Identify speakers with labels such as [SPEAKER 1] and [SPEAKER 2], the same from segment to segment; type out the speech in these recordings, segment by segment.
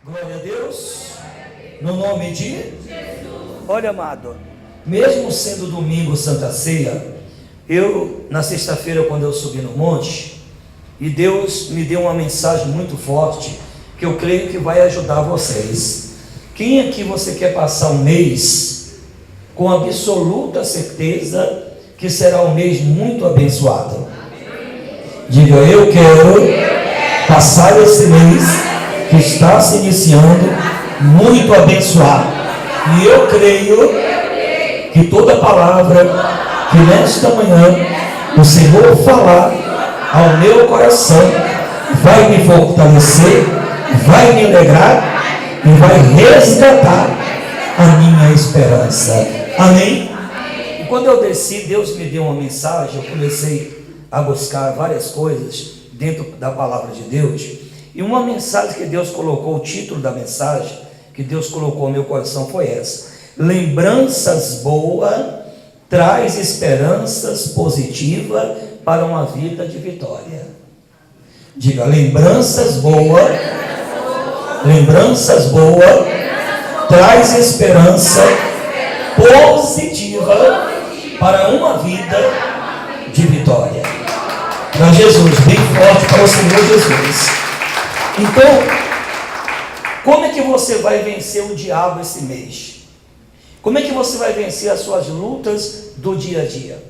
[SPEAKER 1] Glória a Deus. No nome de Jesus. Olha, amado, mesmo sendo domingo Santa Ceia, na sexta-feira, quando eu subi no monte, e Deus me deu uma mensagem muito forte, que eu creio que vai ajudar vocês. Quem aqui você quer passar um mês com absoluta certeza que será um mês muito abençoado? Diga, eu quero passar esse mês que está se iniciando muito abençoado. E eu creio que toda palavra que nesta manhã o Senhor falar ao meu coração vai me fortalecer, vai me alegrar e vai resgatar a minha esperança. Amém? E quando eu desci, Deus me deu uma mensagem. Eu comecei a buscar várias coisas dentro da palavra de Deus, e uma mensagem que Deus colocou, o título da mensagem que Deus colocou no meu coração foi essa: lembranças boas traz esperanças positivas para uma vida de vitória. Diga, lembranças boas traz esperança positiva para uma vida de vitória. Para Jesus, bem forte, para o Senhor Jesus. Então, como é que você vai vencer o diabo esse mês? Como é que você vai vencer as suas lutas do dia a dia?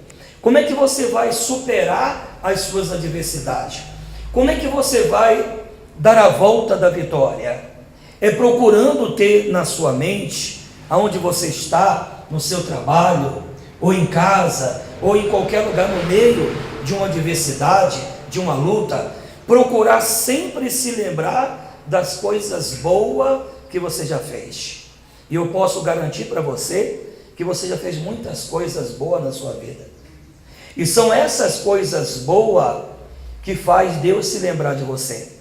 [SPEAKER 1] Como é que você vai superar as suas adversidades? Como é que você vai dar a volta da vitória? É procurando ter na sua mente, aonde você está, no seu trabalho, ou em casa, ou em qualquer lugar no meio de uma adversidade, de uma luta, procurar sempre se lembrar das coisas boas que você já fez. E eu posso garantir para você que você já fez muitas coisas boas na sua vida. E são essas coisas boas que faz Deus se lembrar de você.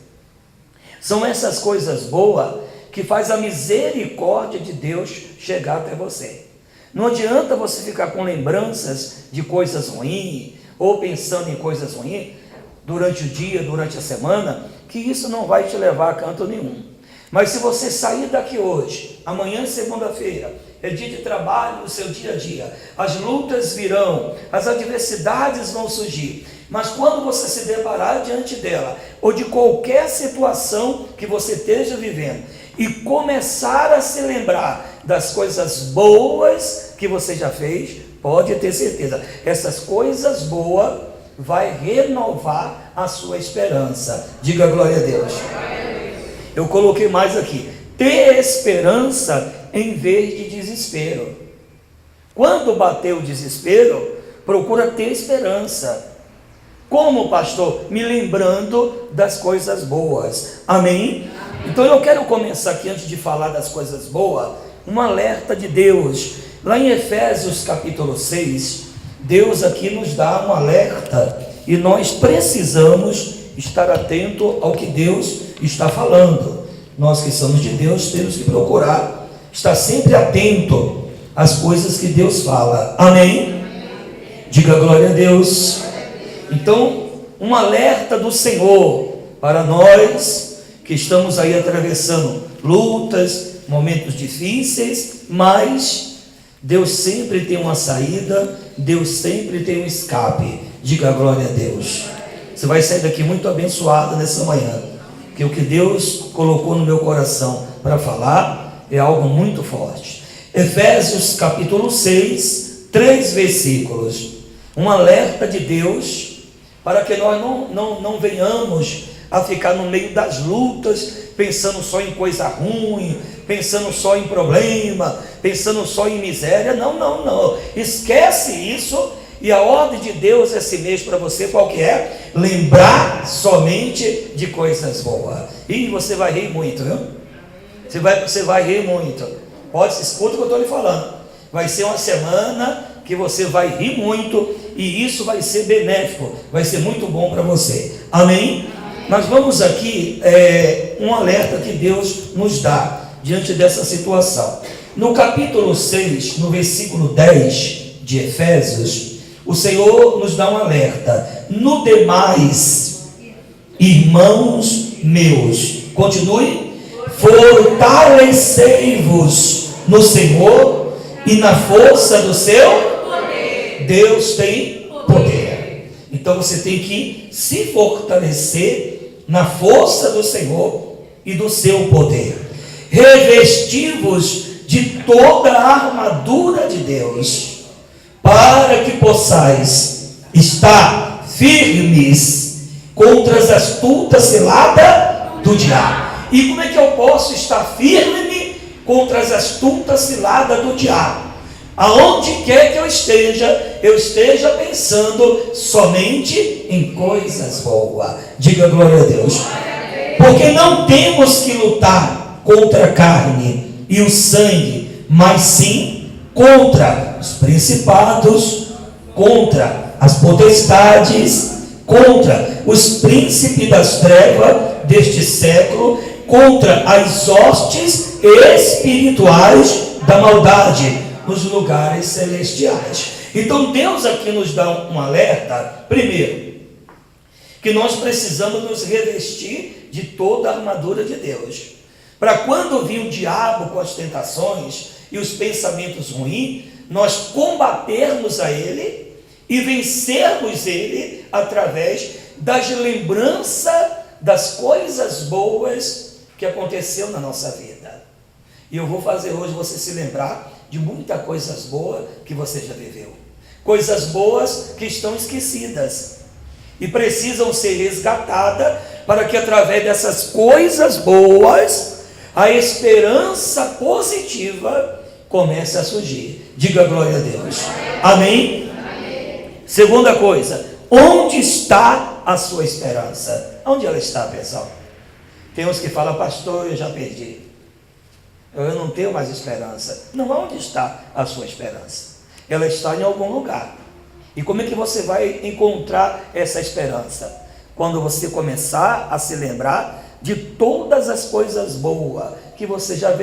[SPEAKER 1] São essas coisas boas que faz a misericórdia de Deus chegar até você. Não adianta você ficar com lembranças de coisas ruins, ou pensando em coisas ruins, durante o dia, durante a semana, que isso não vai te levar a canto nenhum. Mas se você sair daqui hoje, amanhã, segunda-feira, é dia de trabalho no seu dia a dia, as lutas virão, as adversidades vão surgir, mas quando você se deparar diante dela, ou de qualquer situação que você esteja vivendo, e começar a se lembrar das coisas boas que você já fez, pode ter certeza, essas coisas boas vai renovar a sua esperança. Diga glória a Deus. Eu coloquei mais aqui: ter esperança em vez de desespero. Quando bater o desespero, procura ter esperança. Como, pastor? Me lembrando das coisas boas. Amém? Então eu quero começar aqui, antes de falar das coisas boas, um alerta de Deus. Lá em Efésios capítulo 6, Deus aqui nos dá um alerta, e nós precisamos estar atento ao que Deus está falando. Nós que somos de Deus temos que procurar estar sempre atento às coisas que Deus fala. Amém? Diga glória a Deus. Então, um alerta do Senhor para nós que estamos aí atravessando lutas, momentos difíceis, mas Deus sempre tem uma saída, Deus sempre tem um escape. Diga glória a Deus. Você vai sair daqui muito abençoado nessa manhã, porque o que Deus colocou no meu coração para falar é algo muito forte. Efésios capítulo 6, 3 versículos. Um alerta de Deus para que nós não venhamos a ficar no meio das lutas, pensando só em coisa ruim, pensando só em problema, pensando só em miséria. Não. Esquece isso. E a ordem de Deus esse mês para você, qual que é? Lembrar somente de coisas boas. E você vai rir muito, viu? Você vai rir muito. Escuta o que eu estou lhe falando. Vai ser uma semana que você vai rir muito, e isso vai ser benéfico, vai ser muito bom para você. Amém? Mas vamos aqui, um alerta que Deus nos dá diante dessa situação. No capítulo 6, no versículo 10 de Efésios, o Senhor nos dá um alerta: no demais, irmãos meus, continue, Fortalecei-vos no Senhor e na força do seu poder. Deus tem poder. Então você tem que se fortalecer na força do Senhor e do seu poder. Revesti-vos de toda a armadura de Deus, para que possais estar firmes contra as astutas ciladas do diabo. E como é que eu posso estar firme contra as astutas ciladas do diabo? Aonde quer que eu esteja pensando somente em coisas boas. Diga glória a Deus. Porque não temos que lutar contra a carne e o sangue, mas sim contra os principados, contra as potestades, contra os príncipes das trevas deste século, contra as hostes espirituais da maldade nos lugares celestiais. Então Deus aqui nos dá um alerta. Primeiro, que nós precisamos nos revestir de toda a armadura de Deus, para quando vir o diabo com as tentações e os pensamentos ruins, nós combatermos a ele e vencermos ele através das lembranças das coisas boas que aconteceu na nossa vida. E eu vou fazer hoje você se lembrar de muitas coisas boas que você já viveu, coisas boas que estão esquecidas e precisam ser resgatadas, para que através dessas coisas boas a esperança positiva comece a surgir. Diga glória a Deus. Amém? Amém. Segunda coisa, onde está a sua esperança? Onde ela está, pessoal? Tem uns que falam: pastor, eu já perdi, eu não tenho mais esperança. Não, onde está a sua esperança? Ela está em algum lugar. E como é que você vai encontrar essa esperança? Quando você começar a se lembrar de todas as coisas boas que você já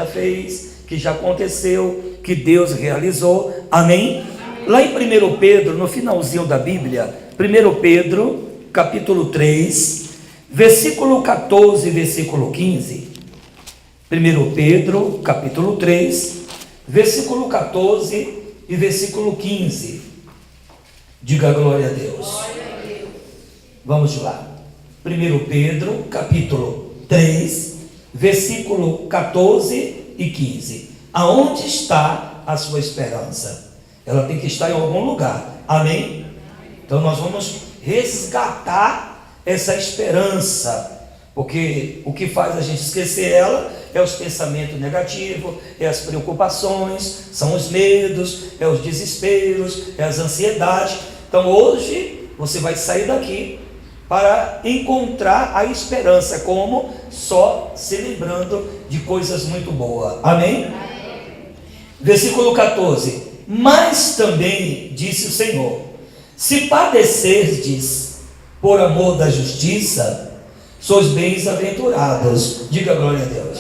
[SPEAKER 1] fez, que já aconteceu, que Deus realizou. Amém? Amém. Lá em 1 Pedro, no finalzinho da Bíblia, 1 Pedro, capítulo 3, versículo 14 e versículo 15. 1 Pedro, capítulo 3, versículo 14 e versículo 15. Diga glória a Deus. Vamos lá. 1 Pedro, capítulo 3, versículo 14 e 15. Aonde está a sua esperança? Ela tem que estar em algum lugar. Amém? Então nós vamos resgatar essa esperança, porque o que faz a gente esquecer ela é os pensamentos negativos, é as preocupações, são os medos, é os desesperos, é as ansiedades. Então hoje você vai sair daqui para encontrar a esperança, como? Só se lembrando de coisas muito boas. Amém? Versículo 14. Mas também disse o Senhor: se padecerdes por amor da justiça, sois bem-aventurados. Diga glória a Deus.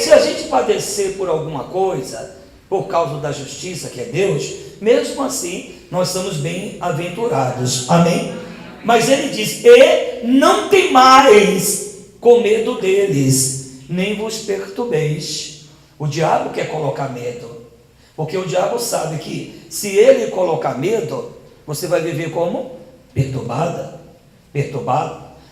[SPEAKER 1] Se a gente padecer por alguma coisa, por causa da justiça que é Deus, mesmo assim nós somos bem-aventurados. Amém? Mas ele diz: e não temais com medo deles, nem vos perturbeis. O diabo quer colocar medo, porque o diabo sabe que se ele colocar medo, você vai viver como? Perturbado.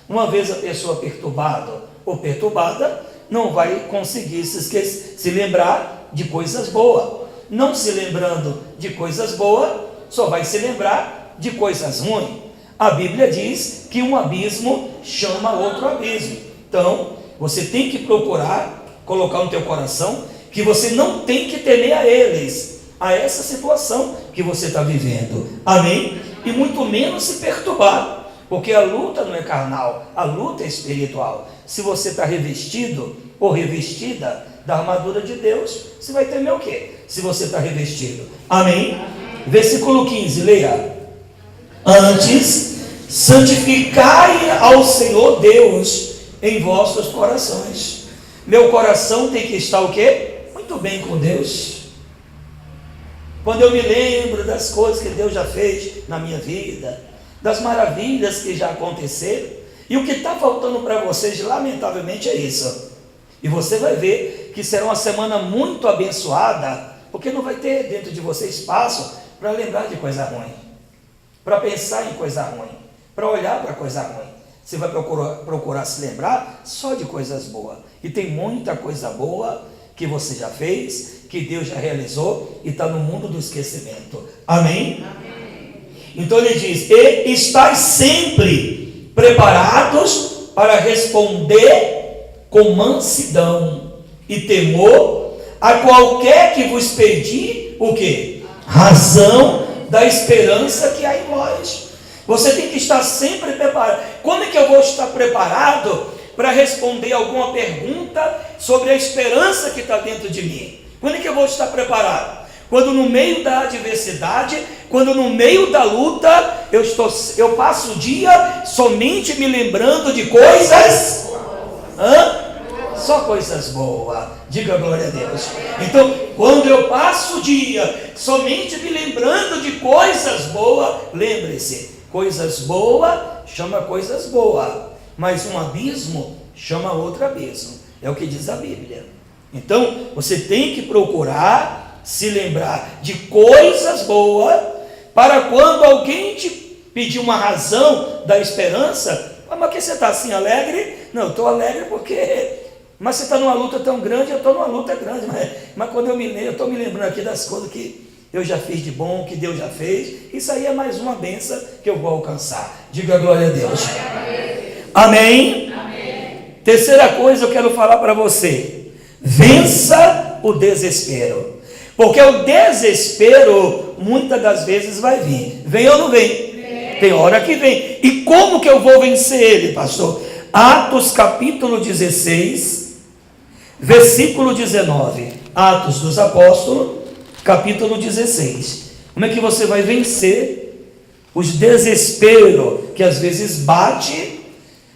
[SPEAKER 1] Uma vez a pessoa perturbada ou perturbada, não vai conseguir se lembrar de coisas boas. Não se lembrando de coisas boas, só vai se lembrar de coisas ruins. A Bíblia diz que um abismo chama outro abismo. Então, você tem que procurar colocar no teu coração que você não tem que temer a eles, a essa situação que você está vivendo. Amém? E muito menos se perturbar, porque a luta não é carnal, a luta é espiritual. Se você está revestido ou revestida da armadura de Deus, você vai temer o quê? Se você está revestido. Amém? Versículo 15, leia. Antes, santificai ao Senhor Deus em vossos corações. Meu coração tem que estar o quê? Muito bem com Deus. Quando eu me lembro das coisas que Deus já fez na minha vida, das maravilhas que já aconteceram, e o que está faltando para vocês, lamentavelmente, é isso. E você vai ver que será uma semana muito abençoada, porque não vai ter dentro de você espaço para lembrar de coisa ruim, para pensar em coisa ruim, para olhar para coisa ruim. Você vai procurar se lembrar só de coisas boas. E tem muita coisa boa que você já fez, que Deus já realizou e está no mundo do esquecimento. Amém? Amém. Então ele diz: e estáis sempre preparados para responder com mansidão e temor a qualquer que vos pedir o quê? Razão da esperança que há em vós. Você tem que estar sempre preparado. Como é que eu vou estar preparado para responder alguma pergunta sobre a esperança que está dentro de mim? Quando é que eu vou estar preparado? Quando no meio da adversidade, quando no meio da luta, eu passo o dia somente me lembrando de coisas... Só coisas boas. Diga glória a Deus. Então, quando eu passo o dia somente me lembrando de coisas boas, lembre-se, coisas boas chama coisas boas, mas um abismo chama outro abismo. É o que diz a Bíblia. Então, você tem que procurar se lembrar de coisas boas, para quando alguém te pedir uma razão da esperança. Mas que você está assim alegre? Não, eu estou alegre porque... Mas você está numa luta tão grande, eu estou numa luta grande. Mas quando eu estou me lembrando aqui das coisas que eu já fiz de bom, que Deus já fez. Isso aí é mais uma bênção que eu vou alcançar. Diga glória a Deus. Amém? Amém. Terceira coisa eu quero falar para você: vença o desespero. Porque o desespero muitas das vezes vai vir. Vem ou não vem? Vem. Tem hora que vem. E como que eu vou vencer ele, pastor? Atos capítulo 16, versículo 19. Atos dos Apóstolos, capítulo 16. Como é que você vai vencer os desesperos que às vezes bate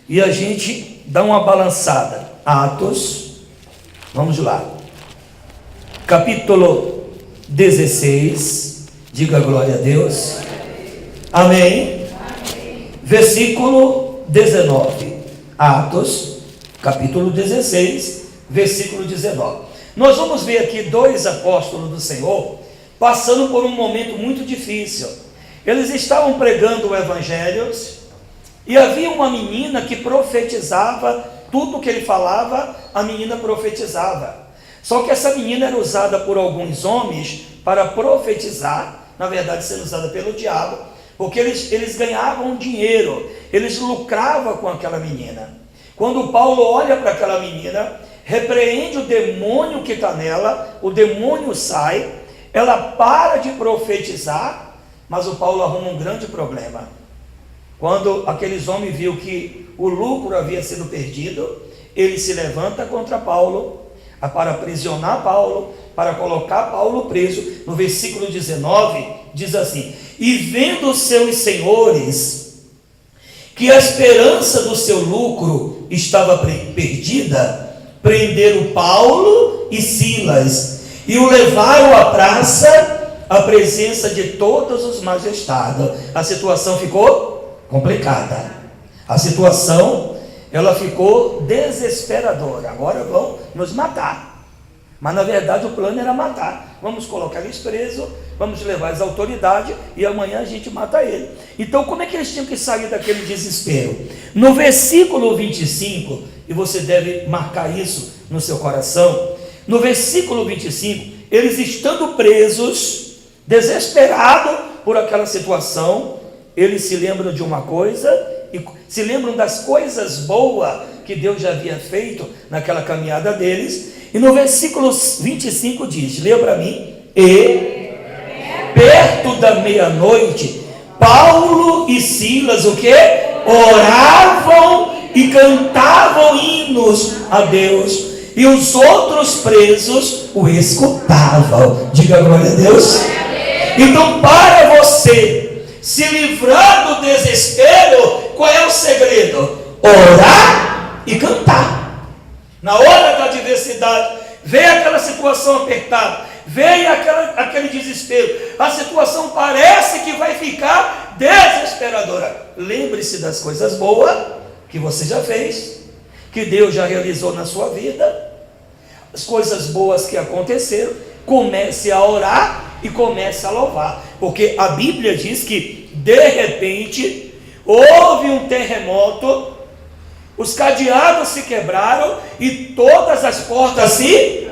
[SPEAKER 1] e a gente dá uma balançada? Atos, vamos lá, capítulo 16, diga glória a Deus. Amém. Versículo 19. Atos, capítulo 16, versículo 19. Nós vamos ver aqui dois apóstolos do Senhor passando por um momento muito difícil. Eles estavam pregando o evangelho e havia uma menina que profetizava. Tudo que ele falava, a menina profetizava. Só que essa menina era usada por alguns homens para profetizar, na verdade sendo usada pelo diabo, porque eles ganhavam dinheiro, eles lucravam com aquela menina. Quando Paulo olha para aquela menina, repreende o demônio que está nela, o demônio sai, ela para de profetizar, mas o Paulo arruma um grande problema. Quando aqueles homens viram que o lucro havia sido perdido, ele se levanta contra Paulo, para aprisionar Paulo, para colocar Paulo preso. No versículo 19, diz assim: e vendo os seus senhores que a esperança do seu lucro estava perdida, prenderam Paulo e Silas e o levaram à praça, à presença de todos os majestados. A situação ficou complicada. A situação, ela ficou desesperadora. Agora vão nos matar. Mas na verdade o plano era matar. Vamos colocar eles presos, vamos levar as autoridades e amanhã a gente mata ele. Então como é que eles tinham que sair daquele desespero? No versículo 25, e você deve marcar isso no seu coração, no versículo 25, eles estando presos, desesperados por aquela situação, eles se lembram de uma coisa, e se lembram das coisas boas que Deus já havia feito naquela caminhada deles. E no versículo 25 diz, leia para mim: e perto da meia-noite, Paulo e Silas, o que? Oravam e cantavam hinos a Deus, e os outros presos o escutavam. Diga glória a Deus. Então, para você se livrar do desespero, qual é o segredo? Orar e cantar. Na hora da adversidade, vem aquela situação apertada, vem aquele desespero, a situação parece que vai ficar desesperadora. Lembre-se das coisas boas que você já fez, que Deus já realizou na sua vida, as coisas boas que aconteceram, comece a orar e comece a louvar, porque a Bíblia diz que de repente houve um terremoto, os cadeados se quebraram e todas as portas se...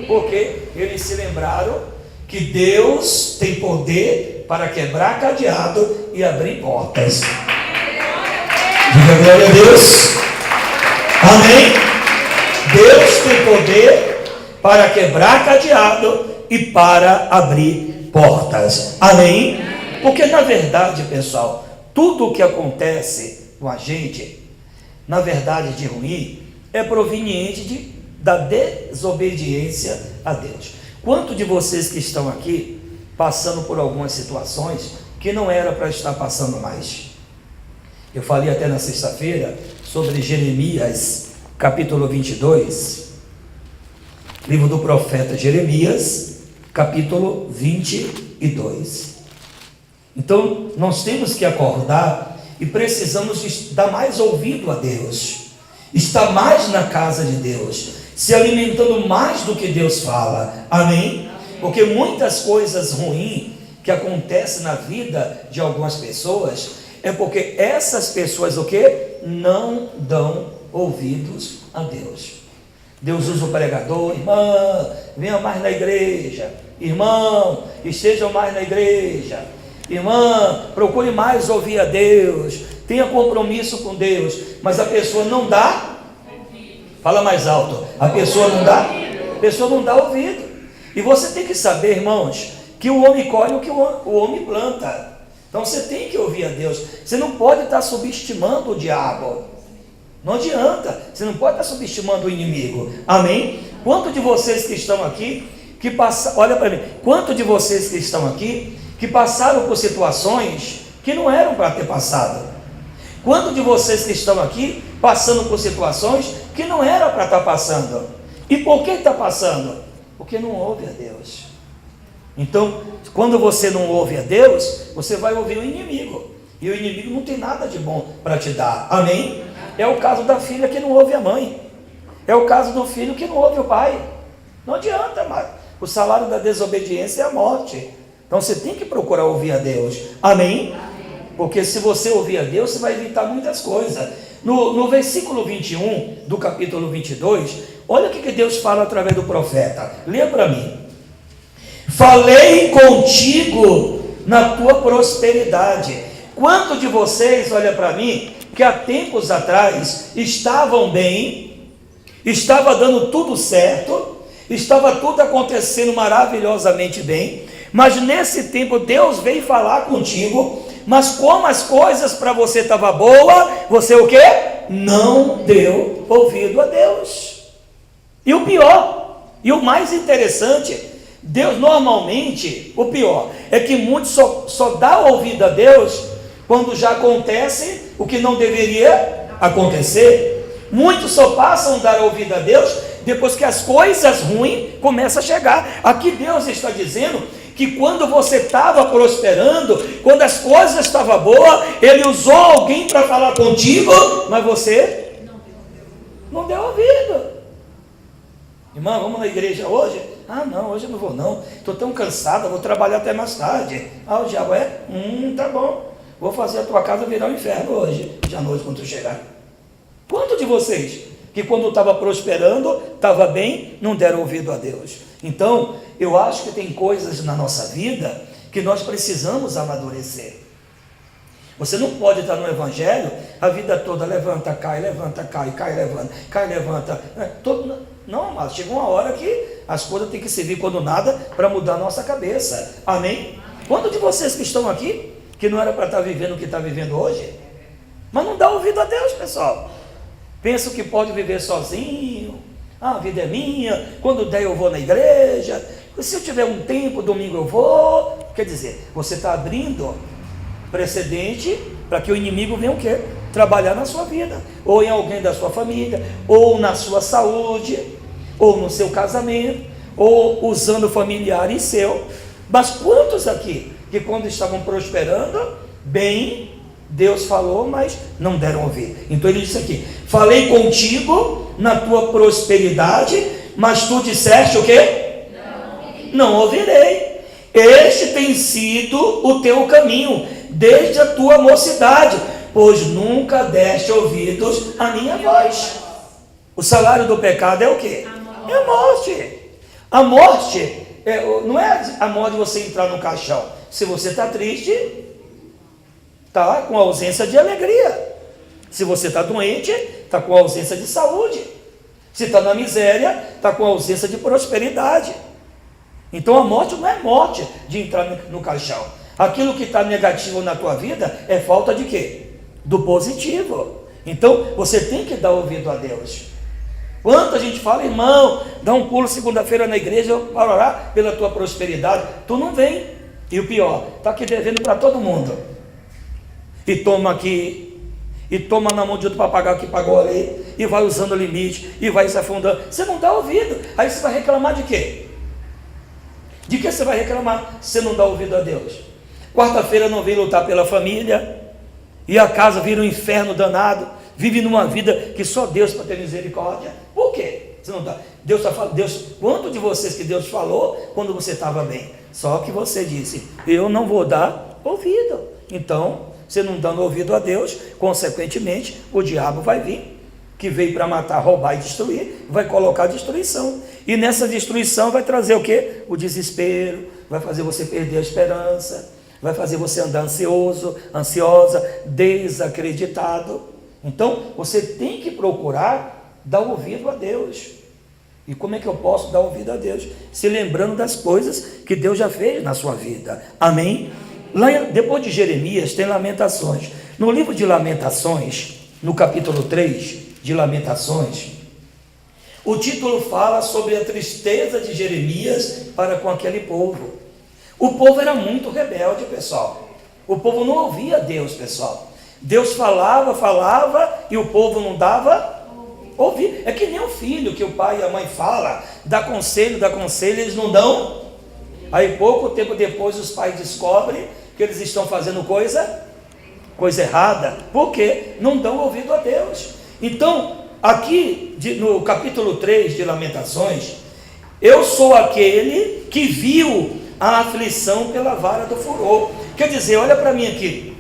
[SPEAKER 1] Porque eles se lembraram que Deus tem poder para quebrar cadeado e abrir portas. Diga glória a Deus. Amém. Deus tem poder para quebrar cadeado e para abrir portas. Amém. Porque na verdade, pessoal, tudo o que acontece com a gente, na verdade de ruim, é proveniente da desobediência a Deus. Quanto de vocês que estão aqui passando por algumas situações que não era para estar passando mais? Eu falei até na sexta-feira sobre Jeremias, capítulo 22, livro do profeta Jeremias, capítulo 22. Então, nós temos que acordar e precisamos dar mais ouvido a Deus, estar mais na casa de Deus, se alimentando mais do que Deus fala. Amém? Porque muitas coisas ruins que acontecem na vida de algumas pessoas é porque essas pessoas o quê? Não dão ouvidos a Deus. Deus usa o pregador: irmã, venha mais na igreja, irmão, estejam mais na igreja, irmã, procure mais ouvir a Deus, tenha compromisso com Deus, mas a pessoa não dá. Fala mais alto. A pessoa não dá ouvido. E você tem que saber, irmãos, que o homem colhe o que o homem planta. Então você tem que ouvir a Deus. Você não pode estar subestimando o diabo. Não adianta. Você não pode estar subestimando o inimigo. Amém? Quanto de vocês que estão aqui que passaram, olha para mim, quanto de vocês que estão aqui que passaram por situações que não eram para ter passado? Quanto de vocês que estão aqui passando por situações que não era para estar passando? E por que está passando? Porque não ouve a Deus. Então, quando você não ouve a Deus, você vai ouvir o inimigo. E o inimigo não tem nada de bom para te dar. Amém? É o caso da filha que não ouve a mãe. É o caso do filho que não ouve o pai. Não adianta mais. O salário da desobediência é a morte. Então você tem que procurar ouvir a Deus. Amém? Porque se você ouvir a Deus, você vai evitar muitas coisas. No versículo 21 do capítulo 22, olha o que Deus fala através do profeta. Leia para mim. Falei contigo na tua prosperidade. Quanto de vocês, olha para mim, que há tempos atrás estavam bem, estava dando tudo certo, estava tudo acontecendo maravilhosamente bem, mas nesse tempo Deus veio falar contigo, mas como as coisas para você estavam boas, você o quê? Não deu ouvido a Deus. E o pior, e o mais interessante, Deus normalmente, o pior, é que muitos só dá ouvido a Deus quando já acontece o que não deveria acontecer. Muitos só passam a dar ouvido a Deus depois que as coisas ruins começam a chegar. Aqui Deus está dizendo que quando você estava prosperando, quando as coisas estavam boas, Ele usou alguém para falar contigo, mas você não deu ouvido. Irmã, vamos na igreja hoje? Ah, não, hoje eu não vou não, estou tão cansado, vou trabalhar até mais tarde. Ah, o diabo é? Tá bom, vou fazer a tua casa virar um inferno hoje, de à noite quando tu chegar. Quanto de vocês que quando estava prosperando, estava bem, não deram ouvido a Deus? Então, eu acho que tem coisas na nossa vida que nós precisamos amadurecer. Você não pode estar no evangelho a vida toda, levanta, cai, levanta, cai, levanta. Não, amado, chega uma hora que as coisas têm que servir quando nada para mudar a nossa cabeça. Amém? Quantos de vocês que estão aqui, que não era para estar vivendo o que está vivendo hoje, mas não dá ouvido a Deus, pessoal? Pensa que pode viver sozinho. Ah, a vida é minha, quando der eu vou na igreja, se eu tiver um tempo, domingo eu vou. Quer dizer, você está abrindo precedente para que o inimigo venha o quê? Trabalhar na sua vida, ou em alguém da sua família, ou na sua saúde, ou no seu casamento, ou usando familiares seu. Mas quantos aqui, que quando estavam prosperando, bem, Deus falou, mas não deram ouvir? Então ele disse aqui, falei contigo na tua prosperidade, mas tu disseste o quê? Não ouvirei. Este tem sido o teu caminho, desde a tua mocidade, pois nunca deste ouvidos à minha voz. O salário do pecado é o quê? É a morte. A morte não é a morte de você entrar no caixão. Se você está triste, está com ausência de alegria. Se você está doente, está com ausência de saúde. Se está na miséria, está com ausência de prosperidade. Então a morte não é morte de entrar no caixão. Aquilo que está negativo na tua vida é falta de quê? Do positivo. Então você tem que dar ouvido a Deus. Quanta gente fala, irmão, dá um pulo segunda-feira na igreja para orar pela tua prosperidade. Tu não vem. E o pior, está aqui devendo para todo mundo. E toma aqui, e toma na mão de outro para pagar o que pagou ali, e vai usando o limite, e vai se afundando. Você não dá ouvido. Aí você vai reclamar de quê? De que você vai reclamar se você não dá ouvido a Deus? Quarta-feira não vem lutar pela família, e a casa vira um inferno danado, vive numa vida que só Deus para ter misericórdia. Por quê? Você não dá. Deus está falando. Quanto de vocês que Deus falou quando você estava bem? Só que você disse, eu não vou dar ouvido. Então, você não dando ouvido a Deus, consequentemente, o diabo vai vir, que veio para matar, roubar e destruir, vai colocar destruição. E nessa destruição vai trazer o quê? O desespero, vai fazer você perder a esperança, vai fazer você andar ansioso, ansiosa, desacreditado. Então, você tem que procurar dar ouvido a Deus. E como é que eu posso dar ouvido a Deus? Se lembrando das coisas que Deus já fez na sua vida. Amém? Lá, depois de Jeremias, tem Lamentações. No livro de Lamentações, no capítulo 3 de Lamentações, o título fala sobre a tristeza de Jeremias para com aquele povo. O povo era muito rebelde, pessoal. O povo não ouvia Deus, pessoal. Deus falava e o povo não dava ouvir. É que nem o filho que o pai e a mãe falam, dá conselho, eles não dão. Aí pouco tempo depois os pais descobrem que eles estão fazendo coisa errada. Por quê? Não dão ouvido a Deus. Então, aqui no capítulo 3 de Lamentações, eu sou aquele que viu a aflição pela vara do furor. Quer dizer, olha para mim aqui.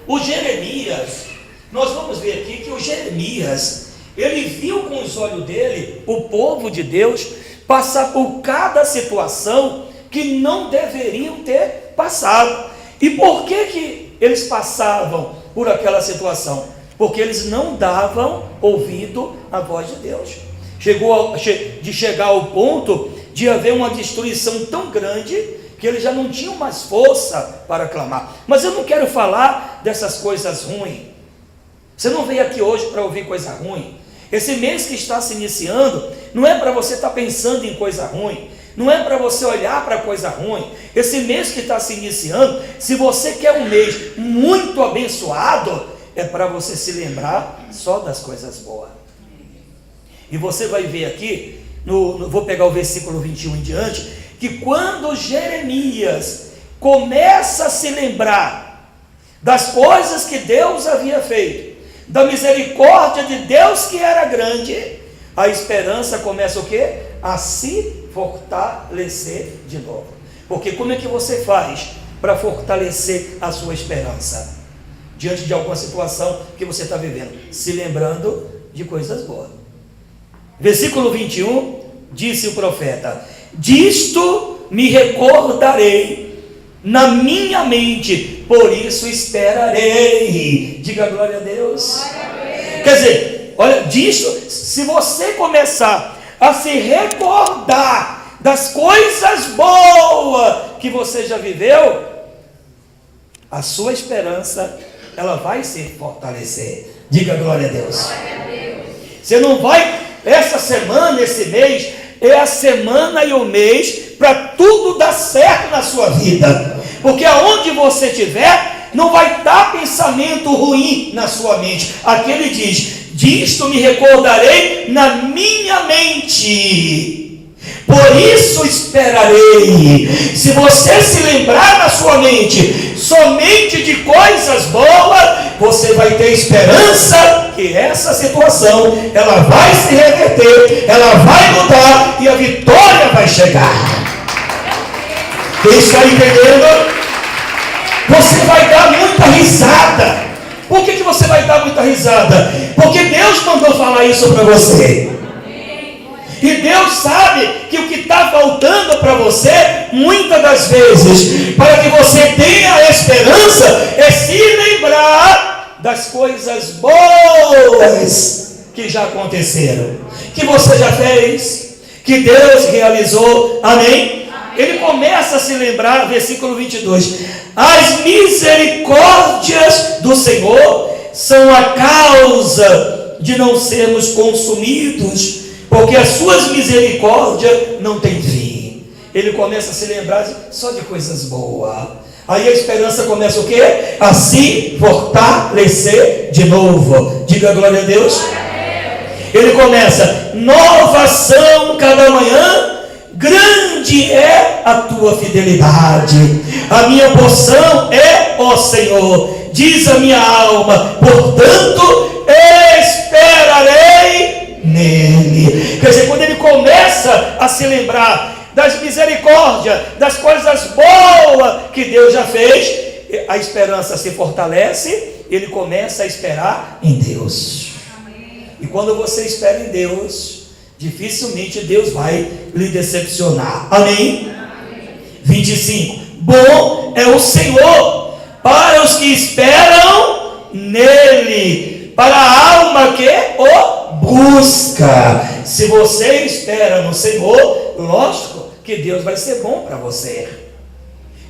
[SPEAKER 1] O Jeremias, nós vamos ver aqui que o Jeremias, ele viu com os olhos dele o povo de Deus passar por cada situação que não deveriam ter passado. E por que eles passavam por aquela situação? Porque eles não davam ouvido à voz de Deus. Chegar ao ponto de haver uma destruição tão grande que eles já não tinham mais força para clamar. Mas eu não quero falar dessas coisas ruins. Você não veio aqui hoje para ouvir coisa ruim. Esse mês que está se iniciando, não é para você estar pensando em coisa ruim, não é para você olhar para coisa ruim. Esse mês que está se iniciando, se você quer um mês muito abençoado, é para você se lembrar só das coisas boas. E você vai ver aqui, vou pegar o versículo 21 em diante, que quando Jeremias começa a se lembrar das coisas que Deus havia feito, da misericórdia de Deus que era grande, a esperança começa o quê? A se fortalecer de novo. Porque como é que você faz para fortalecer a sua esperança? Diante de alguma situação que você está vivendo, se lembrando de coisas boas. Versículo 21, disse o profeta: disto me recordarei na minha mente, por isso esperarei. Diga glória a Deus. Quer dizer, olha, disto, se você começar a se recordar das coisas boas que você já viveu, a sua esperança, ela vai se fortalecer. Diga glória a Deus. Você não vai, essa semana, esse mês, é a semana e o mês para tudo dar certo na sua vida. Porque aonde você estiver, não vai dar pensamento ruim na sua mente. Aqui ele diz: disto me recordarei na minha mente, por isso esperarei. Se você se lembrar na sua mente somente de coisas boas, você vai ter esperança que essa situação, ela vai se reverter, ela vai mudar e a vitória vai chegar. Quem está entendendo? Você vai dar muita risada. Por que você vai dar muita risada? Porque Deus mandou falar isso para você. E Deus sabe que o que está faltando para você, muitas das vezes, para que você tenha a esperança, é se lembrar das coisas boas que já aconteceram, que você já fez, que Deus realizou. Amém? Ele começa a se lembrar, versículo 22, as misericórdias do Senhor são a causa de não sermos consumidos, porque as suas misericórdias não têm fim. Ele começa a se lembrar só de coisas boas. Aí a esperança começa o quê? A se fortalecer de novo. Diga glória a Deus. Ele começa, novas são cada manhã, grande é a tua fidelidade. A minha porção é o Senhor, diz a minha alma, portanto esperarei nele. Quer dizer, quando ele começa a se lembrar das misericórdias, das coisas boas que Deus já fez, a esperança se fortalece, ele começa a esperar em Deus. E quando você espera em Deus, dificilmente Deus vai lhe decepcionar. Amém? 25. Bom é o Senhor para os que esperam nele, para a alma que o busca. Se você espera no Senhor, lógico que Deus vai ser bom para você.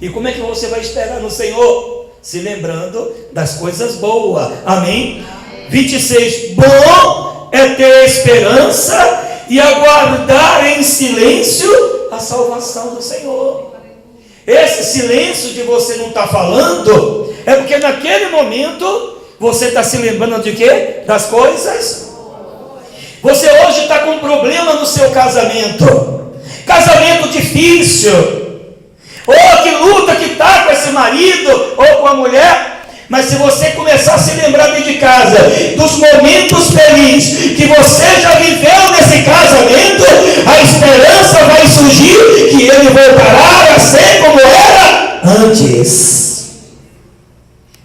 [SPEAKER 1] E como é que você vai esperar no Senhor? Se lembrando das coisas boas. Amém? 26. Bom é ter esperança e aguardar em silêncio a salvação do Senhor. Esse silêncio de você não estar falando, é porque naquele momento você está se lembrando de quê? Das coisas. Você hoje está com um problema no seu casamento, casamento difícil, ou que luta que está com esse marido ou com a mulher. Mas se você começar a se lembrar dentro de casa dos momentos felizes que você já viveu nesse casamento, a esperança vai surgir que ele voltará a ser como era antes.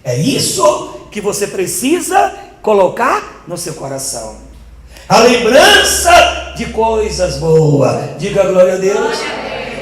[SPEAKER 1] É isso que você precisa colocar no seu coração. A lembrança de coisas boas. Diga glória a Deus.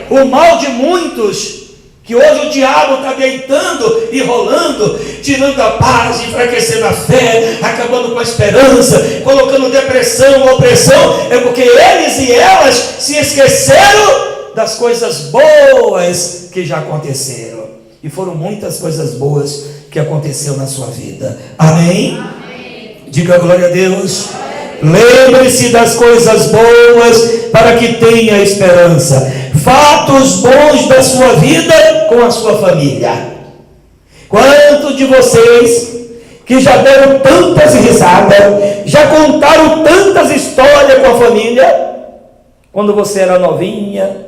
[SPEAKER 1] O mal de muitos, que hoje o diabo está deitando e rolando, tirando a paz, enfraquecendo a fé, acabando com a esperança, colocando depressão, opressão, é porque eles e elas se esqueceram das coisas boas que já aconteceram. E foram muitas coisas boas que aconteceram na sua vida. Amém? Amém. Diga glória a Deus. Lembre-se das coisas boas para que tenha esperança. Fatos bons da sua vida com a sua família. Quantos de vocês que já deram tantas risadas, já contaram tantas histórias com a família, quando você era novinha,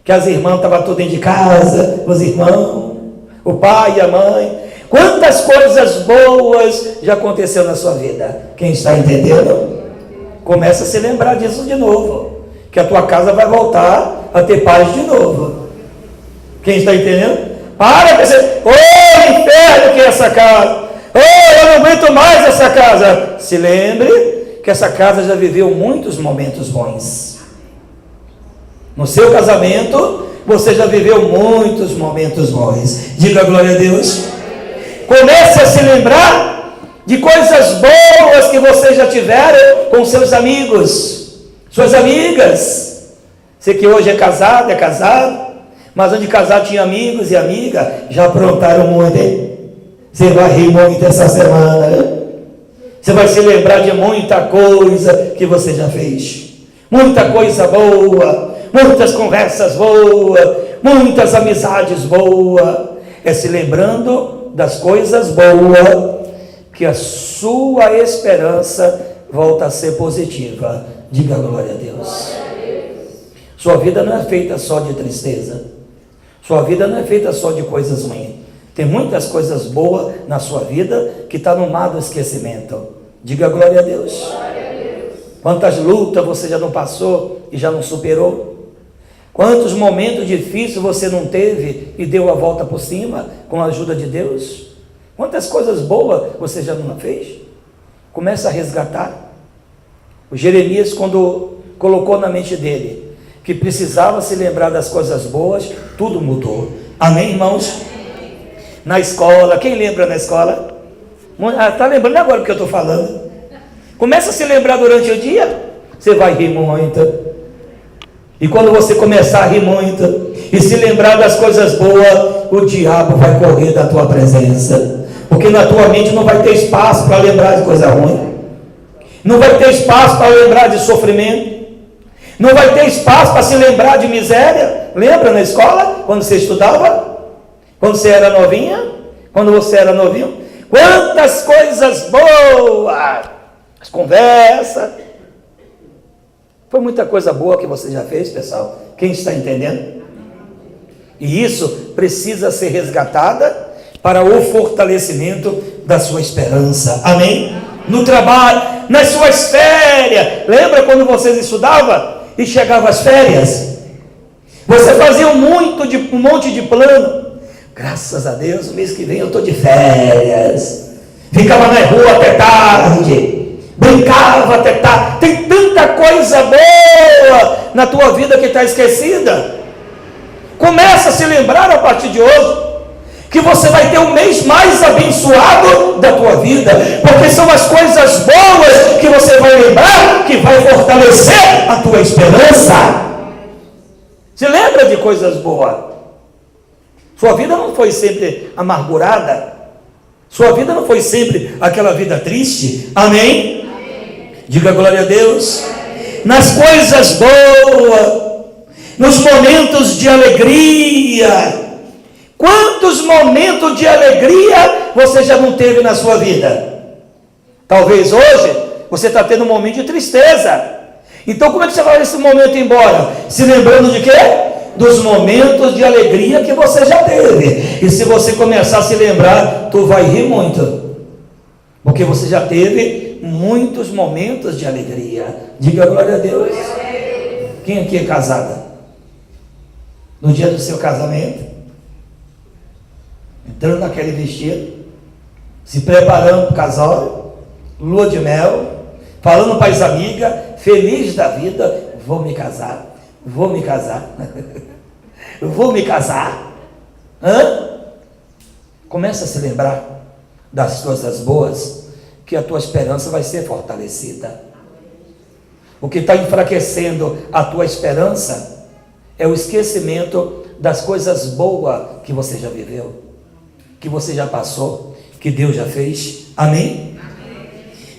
[SPEAKER 1] que as irmãs estavam todas dentro de casa, os irmãos, o pai e a mãe, quantas coisas boas já aconteceram na sua vida? Quem está entendendo? Começa a se lembrar disso de novo, que a tua casa vai voltar a ter paz de novo. Quem está entendendo? Para com esse, inferno que é essa casa, eu não aguento mais essa casa. Se lembre que essa casa já viveu muitos momentos bons. No seu casamento, você já viveu muitos momentos bons. Diga glória a Deus. Comece a se lembrar de coisas boas que você já tiveram com seus amigos, suas amigas. Você que hoje é casado, mas antes de casar tinha amigos e amigas, já aprontaram muito, hein? Você vai rir muito essa semana, né? Você vai se lembrar de muita coisa que você já fez, muita coisa boa, muitas conversas boas, muitas amizades boas. É se lembrando das coisas boas que a sua esperança volta a ser positiva. Diga glória a Deus. Sua vida não é feita só de tristeza, sua vida não é feita só de coisas ruins. Tem muitas coisas boas na sua vida que está no mar do esquecimento. Diga glória a Deus.
[SPEAKER 2] Glória a Deus.
[SPEAKER 1] Quantas lutas você já não passou e já não superou? Quantos momentos difíceis você não teve e deu a volta por cima com a ajuda de Deus? Quantas coisas boas você já não fez? Começa a resgatar. O Jeremias, quando colocou na mente dele que precisava se lembrar das coisas boas, tudo mudou. Amém, irmãos? Na escola, quem lembra na escola? Está lembrando agora o que eu estou falando? Começa a se lembrar durante o dia, você vai rir muito. E quando você começar a rir muito e se lembrar das coisas boas, o diabo vai correr da tua presença, porque na tua mente não vai ter espaço para lembrar de coisa ruim, não vai ter espaço para lembrar de sofrimento, não vai ter espaço para se lembrar de miséria. Lembra na escola, quando você estudava? Quando você era novinha? Quando você era novinho? Quantas coisas boas! As conversas. Foi muita coisa boa que você já fez, pessoal. Quem está entendendo? E isso precisa ser resgatada para o fortalecimento da sua esperança. Amém? No trabalho, nas suas férias. Lembra quando vocês estudavam e chegavam as férias? Você fazia um monte de plano. Graças a Deus, o mês que vem eu estou de férias. Ficava na rua até tarde, brincava até tarde. Tem tanta coisa boa na tua vida que está esquecida. Começa a se lembrar a partir de hoje que você vai ter o mês mais abençoado da tua vida, porque são as coisas boas que você vai lembrar que vai fortalecer a tua esperança. Se lembra de coisas boas. Sua vida não foi sempre amargurada. Sua vida não foi sempre aquela vida triste. Amém? Amém. Diga glória a Deus. Nas coisas boas, nos momentos de alegria. Quantos momentos de alegria você já não teve na sua vida? Talvez hoje você está tendo um momento de tristeza. Então como é que você vai esse momento embora? Se lembrando de quê? Dos momentos de alegria que você já teve. E se você começar a se lembrar, tu vai rir muito, porque você já teve muitos momentos de alegria. Diga glória a Deus. Quem aqui é casada? No dia do seu casamento, entrando naquele vestido, se preparando para o casório, lua de mel, falando para as amigas, feliz da vida, vou me casar. Vou me casar. Eu vou me casar. Começa a se lembrar das coisas boas, que a tua esperança vai ser fortalecida. O que está enfraquecendo a tua esperança é o esquecimento das coisas boas que você já viveu, que você já passou, que Deus já fez. Amém?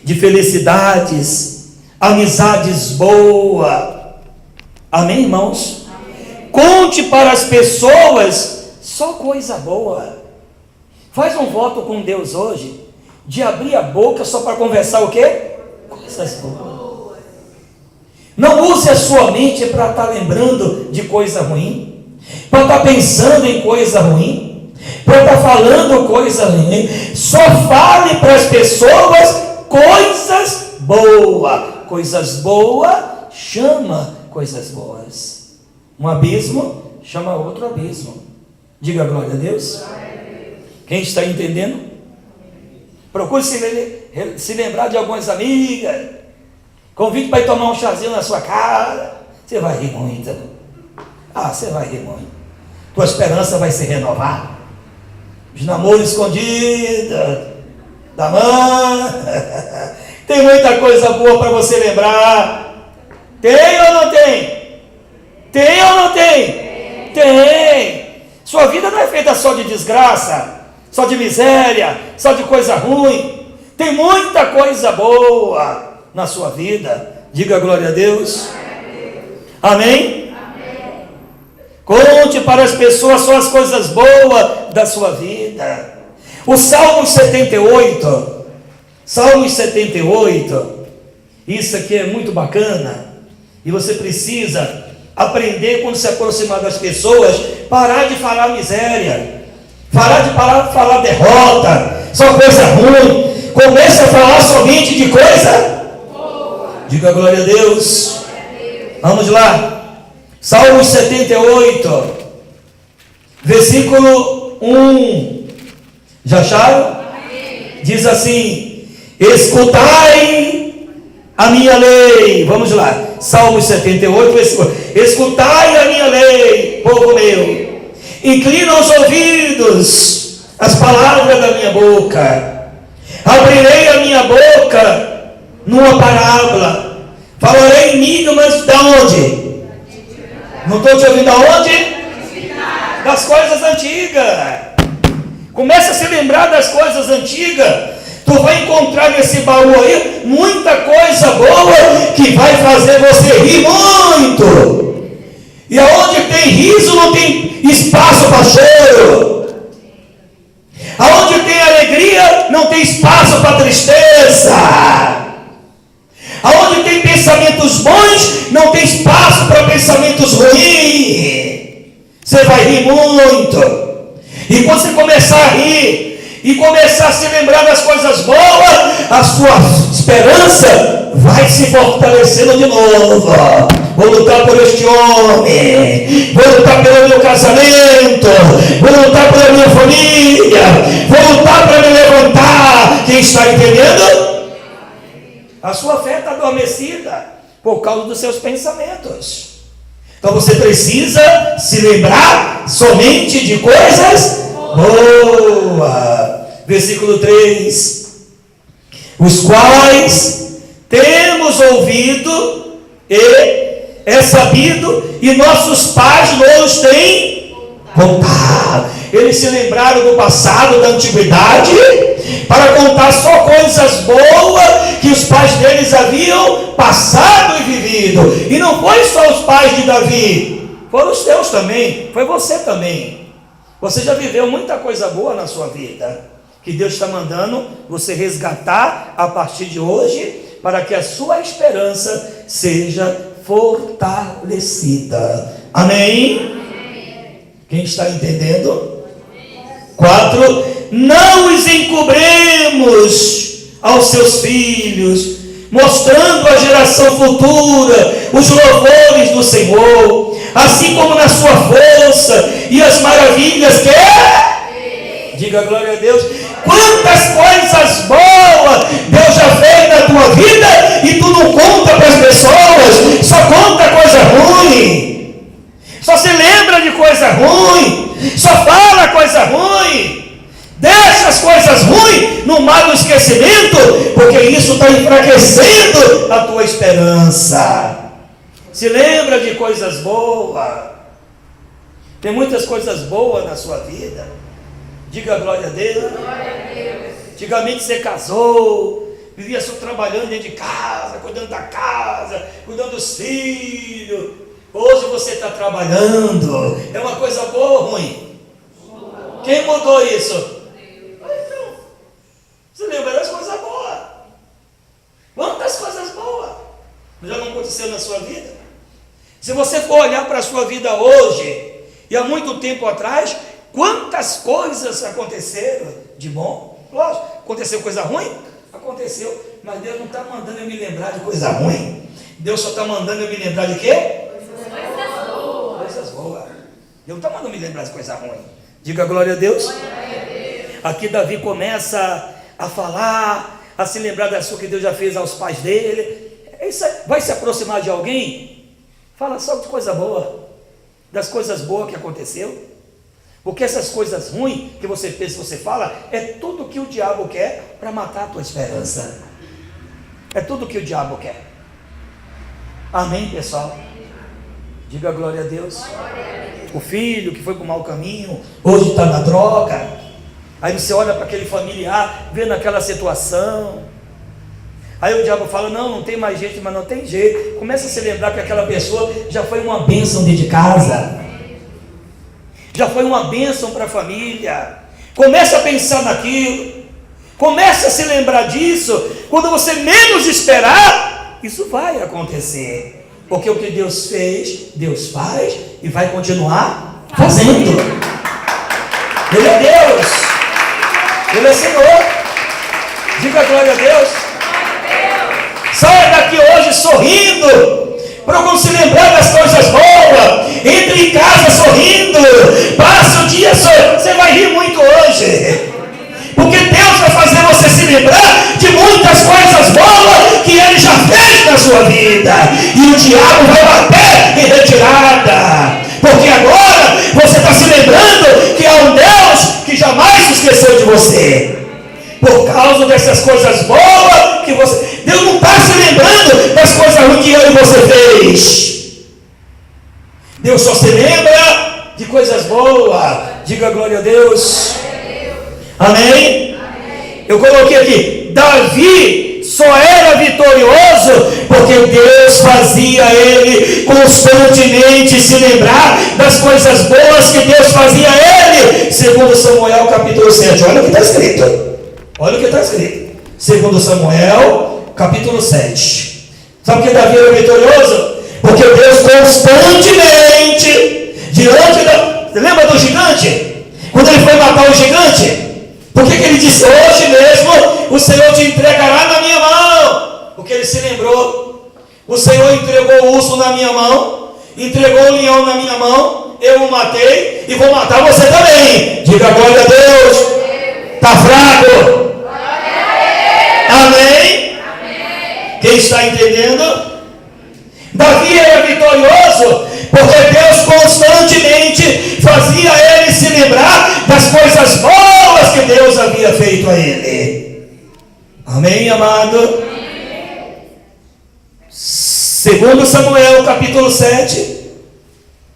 [SPEAKER 1] De felicidades, amizades boas. Amém, irmãos? Amém. Conte para as pessoas só coisa boa. Faz um voto com Deus hoje de abrir a boca só para conversar o quê? Coisas boas. Não use a sua mente para estar lembrando de coisa ruim, para estar pensando em coisa ruim, para estar falando coisa ruim. Só fale para as pessoas coisas boas. Coisas boas chama coisas boas. Um abismo chama outro abismo. Diga glória a Deus. Quem está entendendo? Procure se lembrar de algumas amigas. Convide para ir tomar um chazinho na sua casa. Você vai rir muito. Você vai rir muito. Tua esperança vai se renovar. Os namoros escondidos da mãe. Tem muita coisa boa para você lembrar. Tem ou não tem? Tem ou não tem? Tem. Sua vida não é feita só de desgraça, só de miséria, só de coisa ruim. Tem muita coisa boa na sua vida. Diga glória a Deus. Amém? Amém. Conte para as pessoas só as coisas boas da sua vida. O Salmo 78. Salmo 78. Isso aqui é muito bacana. E você precisa aprender, quando se aproximar das pessoas, parar de falar miséria, parar de falar derrota, só coisa ruim. Comece a falar somente de coisa boa. Diga glória a Deus. Vamos lá. Salmos 78, versículo 1. Já acharam? Diz assim: escutai a minha lei. Vamos lá. Salmos 78, versículo: escutai a minha lei, povo meu. Inclina os ouvidos às palavras da minha boca. Abrirei a minha boca numa parábola. Falarei enigmas da onde? Não estou te ouvindo aonde? Das coisas antigas. Comece a se lembrar das coisas antigas. Tu vai encontrar nesse baú aí muita coisa boa que vai fazer você rir muito. E aonde tem riso não tem espaço para choro. Aonde tem alegria não tem espaço para tristeza. Aonde tem pensamentos bons não tem espaço para pensamentos ruins. Você vai rir muito. E quando você começar a rir e começar a se lembrar das coisas boas, a sua esperança vai se fortalecendo de novo. Vou lutar por este homem, vou lutar pelo meu casamento, vou lutar pela minha família, vou lutar para me levantar. Quem está entendendo? A sua fé está adormecida por causa dos seus pensamentos. Então você precisa se lembrar somente de coisas boas. Versículo 3: os quais temos ouvido e é sabido, e nossos pais nos têm contado. Eles se lembraram do passado, da antiguidade, para contar só coisas boas que os pais deles haviam passado e vivido. E não foi só os pais de Davi, foram os teus também, foi você também. Você já viveu muita coisa boa na sua vida, que Deus está mandando você resgatar a partir de hoje, para que a sua esperança seja fortalecida. Amém? Quem está entendendo? 4: não os encobremos aos seus filhos, mostrando à geração futura os louvores do Senhor, assim como na sua força e as maravilhas que... Diga glória a Deus. Quantas coisas boas Deus já fez na tua vida e tu não conta para as pessoas, só conta coisa ruim, só se lembra de coisa ruim, só fala coisa ruim. Deixa as coisas ruins no mar do esquecimento, porque isso está enfraquecendo a tua esperança. Se lembra de coisas boas. Tem muitas coisas boas na sua vida. Diga glória a Deus. Glória a Deus. Antigamente você casou, vivia só trabalhando dentro de casa, cuidando da casa, cuidando dos filhos. Hoje você está trabalhando. É uma coisa boa ou ruim? Quem mudou isso? Então, você lembra das coisas boas. Quantas coisas boas já não aconteceu na sua vida? Se você for olhar para a sua vida hoje e há muito tempo atrás, quantas coisas aconteceram de bom? Lógico, aconteceu coisa ruim? Aconteceu, mas Deus não está mandando eu me lembrar de coisa ruim. Deus só está mandando eu me lembrar de quê? Coisas boas. Coisas boas. Deus não está mandando eu me lembrar de coisa ruim. Diga glória a Deus. Glória a Deus. Aqui Davi começa a falar, a se lembrar das coisas que Deus já fez aos pais dele. Isso vai se aproximar de alguém? Fala só de coisa boa, das coisas boas que aconteceu. Porque essas coisas ruins que você pensa, você fala, é tudo que o diabo quer para matar a tua esperança. É tudo que o diabo quer. Amém, pessoal? Diga glória a Deus. O filho que foi para o mau caminho, hoje está na droga. Aí você olha para aquele familiar, vendo aquela situação. Aí o diabo fala, não tem mais jeito, mas não tem jeito. Começa a se lembrar que aquela pessoa já foi uma bênção dentro de casa. Já foi uma bênção para a família. Começa a pensar naquilo. Começa a se lembrar disso. Quando você menos esperar, isso vai acontecer. Porque o que Deus fez, Deus faz e vai continuar fazendo. Ele é Deus. Ele é Senhor. Diga glória a Deus. Saia daqui hoje sorrindo. Procure se lembrar das coisas boas. Entre em casa sorrindo. Passe o dia sorrindo. Você vai rir muito hoje. Porque Deus vai fazer você se lembrar de muitas coisas boas que Ele já fez na sua vida. E o diabo vai bater em retirada. Porque agora você está se lembrando que há um Deus que jamais se esqueceu de você. Por causa dessas coisas boas que você... Deus não está se lembrando das coisas ruins que eu e você fez. Deus só se lembra de coisas boas. Diga glória a Deus. Amém? Eu coloquei aqui, Davi só era vitorioso porque Deus fazia ele constantemente se lembrar das coisas boas que Deus fazia a ele. Segundo Samuel capítulo 7, olha o que está escrito. Olha o que está escrito. Segundo Samuel capítulo 7. Sabe por que Davi era vitorioso? Porque Deus constantemente, diante da... Você lembra do gigante? Quando ele foi matar o gigante? Por que ele disse, hoje mesmo o Senhor te entregará na minha mão? Porque ele se lembrou. O Senhor entregou o urso na minha mão, entregou o leão na minha mão, eu o matei e vou matar você também. Diga glória a Deus. Está fraco? Amém? Quem está entendendo? Davi era vitorioso porque Deus constantemente fazia ele se lembrar das coisas boas que Deus havia feito a ele. Amém, amado? Segundo Samuel capítulo 7.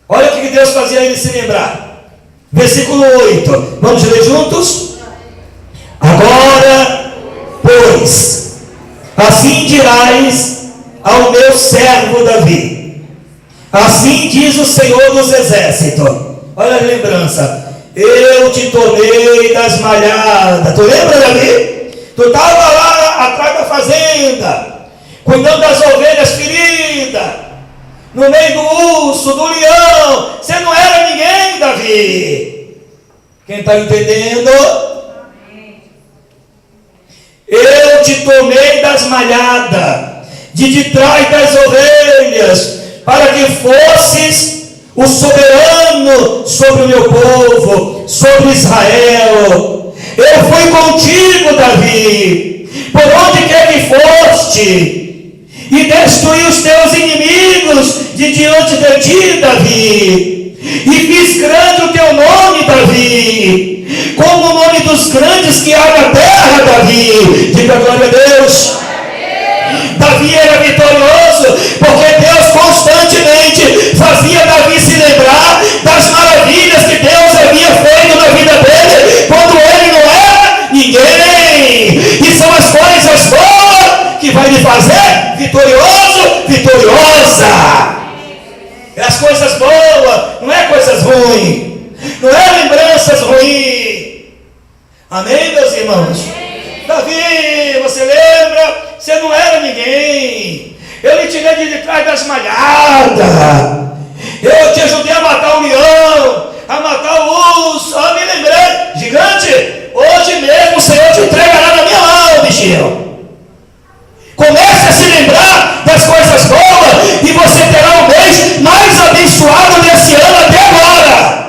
[SPEAKER 1] Olha o que Deus fazia ele se lembrar. Versículo 8. Vamos ler juntos? Agora, pois, assim dirás ao meu servo Davi, assim diz o Senhor dos Exércitos. Olha a lembrança. Eu te tomei das malhadas. Tu lembra, Davi? Tu estava lá atrás da fazenda, cuidando das ovelhas feridas, no meio do urso, do leão. Você não era ninguém, Davi. Quem está entendendo? Eu te tomei das malhadas, de trás das ovelhas, para que fosses o soberano sobre o meu povo, sobre Israel. Eu fui contigo, Davi, por onde quer que foste, e destruí os teus inimigos de diante de ti, Davi, e fiz grande o teu nome, Davi, como o nome dos grandes que há na terra, Davi. Diga glória a Deus. Davi era vitorioso porque Deus constantemente fazia Davi se lembrar das maravilhas que Deus havia feito na vida dele quando ele não era ninguém. E são as coisas boas que vai lhe fazer vitorioso, vitoriosa. É as coisas boas, não é coisas ruins, não é lembranças ruins. Amém, meus irmãos? Davi, você lembra? Você não era ninguém. Eu lhe tirei de trás das malhadas. Eu te ajudei a matar o leão, a matar o urso. Ah, me lembrei, gigante. Hoje mesmo o Senhor te entregará na minha mão, bichinho. Comece a se lembrar das coisas boas e você terá o mês mais abençoado desse ano até agora.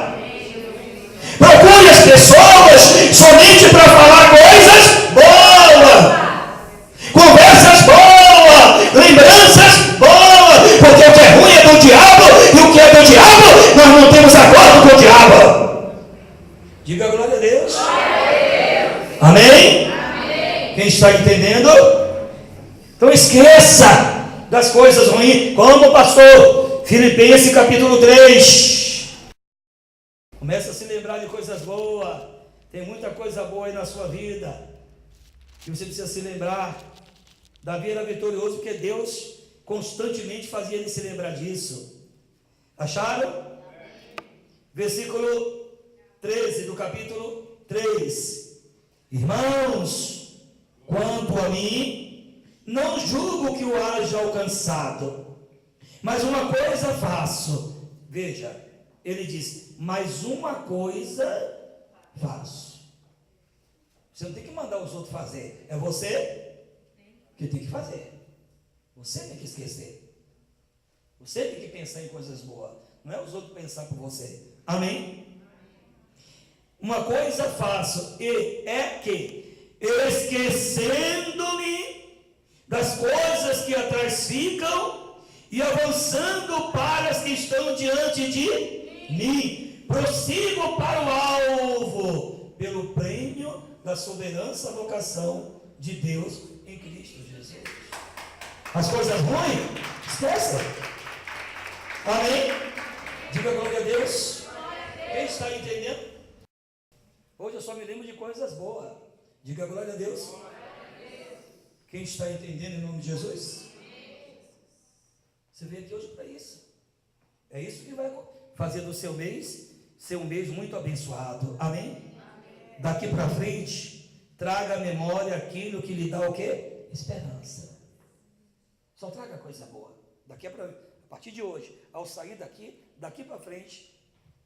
[SPEAKER 1] Procure as pessoas somente para falar coisas boas, conversas boas, lembranças boas, porque o que é ruim é do diabo e o que é do diabo nós não temos acordo com o diabo. Diga glória a Deus. Amém? Quem está entendendo? Então esqueça das coisas ruins, como o pastor Filipenses capítulo 3. Começa a se lembrar de coisas boas. Tem muita coisa boa aí na sua vida que você precisa se lembrar. Davi era vitorioso porque Deus constantemente fazia ele se lembrar disso. Acharam? Versículo 13 do capítulo 3. Irmãos, quanto a mim, não julgo que o haja alcançado, mas uma coisa faço. Veja, ele diz, mas uma coisa faço. Você não tem que mandar os outros fazer, é você que tem que fazer. Você tem que esquecer. Você tem que pensar em coisas boas, não é os outros pensar por você. Amém? Uma coisa faço, e é que, esquecendo-me das coisas que atrás ficam e avançando para as que estão diante de mim, prossigo para o alvo, pelo prêmio da soberana vocação de Deus em Cristo Jesus. As coisas ruins, esqueça. Amém? Diga glória a Deus. Quem está entendendo? Hoje eu só me lembro de coisas boas. Diga glória a Deus. Quem está entendendo em nome de Jesus? Você veio aqui hoje para isso. É isso que vai fazer do seu mês ser um mês muito abençoado. Amém? Daqui para frente, traga à memória aquilo que lhe dá o quê? Esperança. Só traga coisa boa. A partir de hoje, ao sair daqui para frente,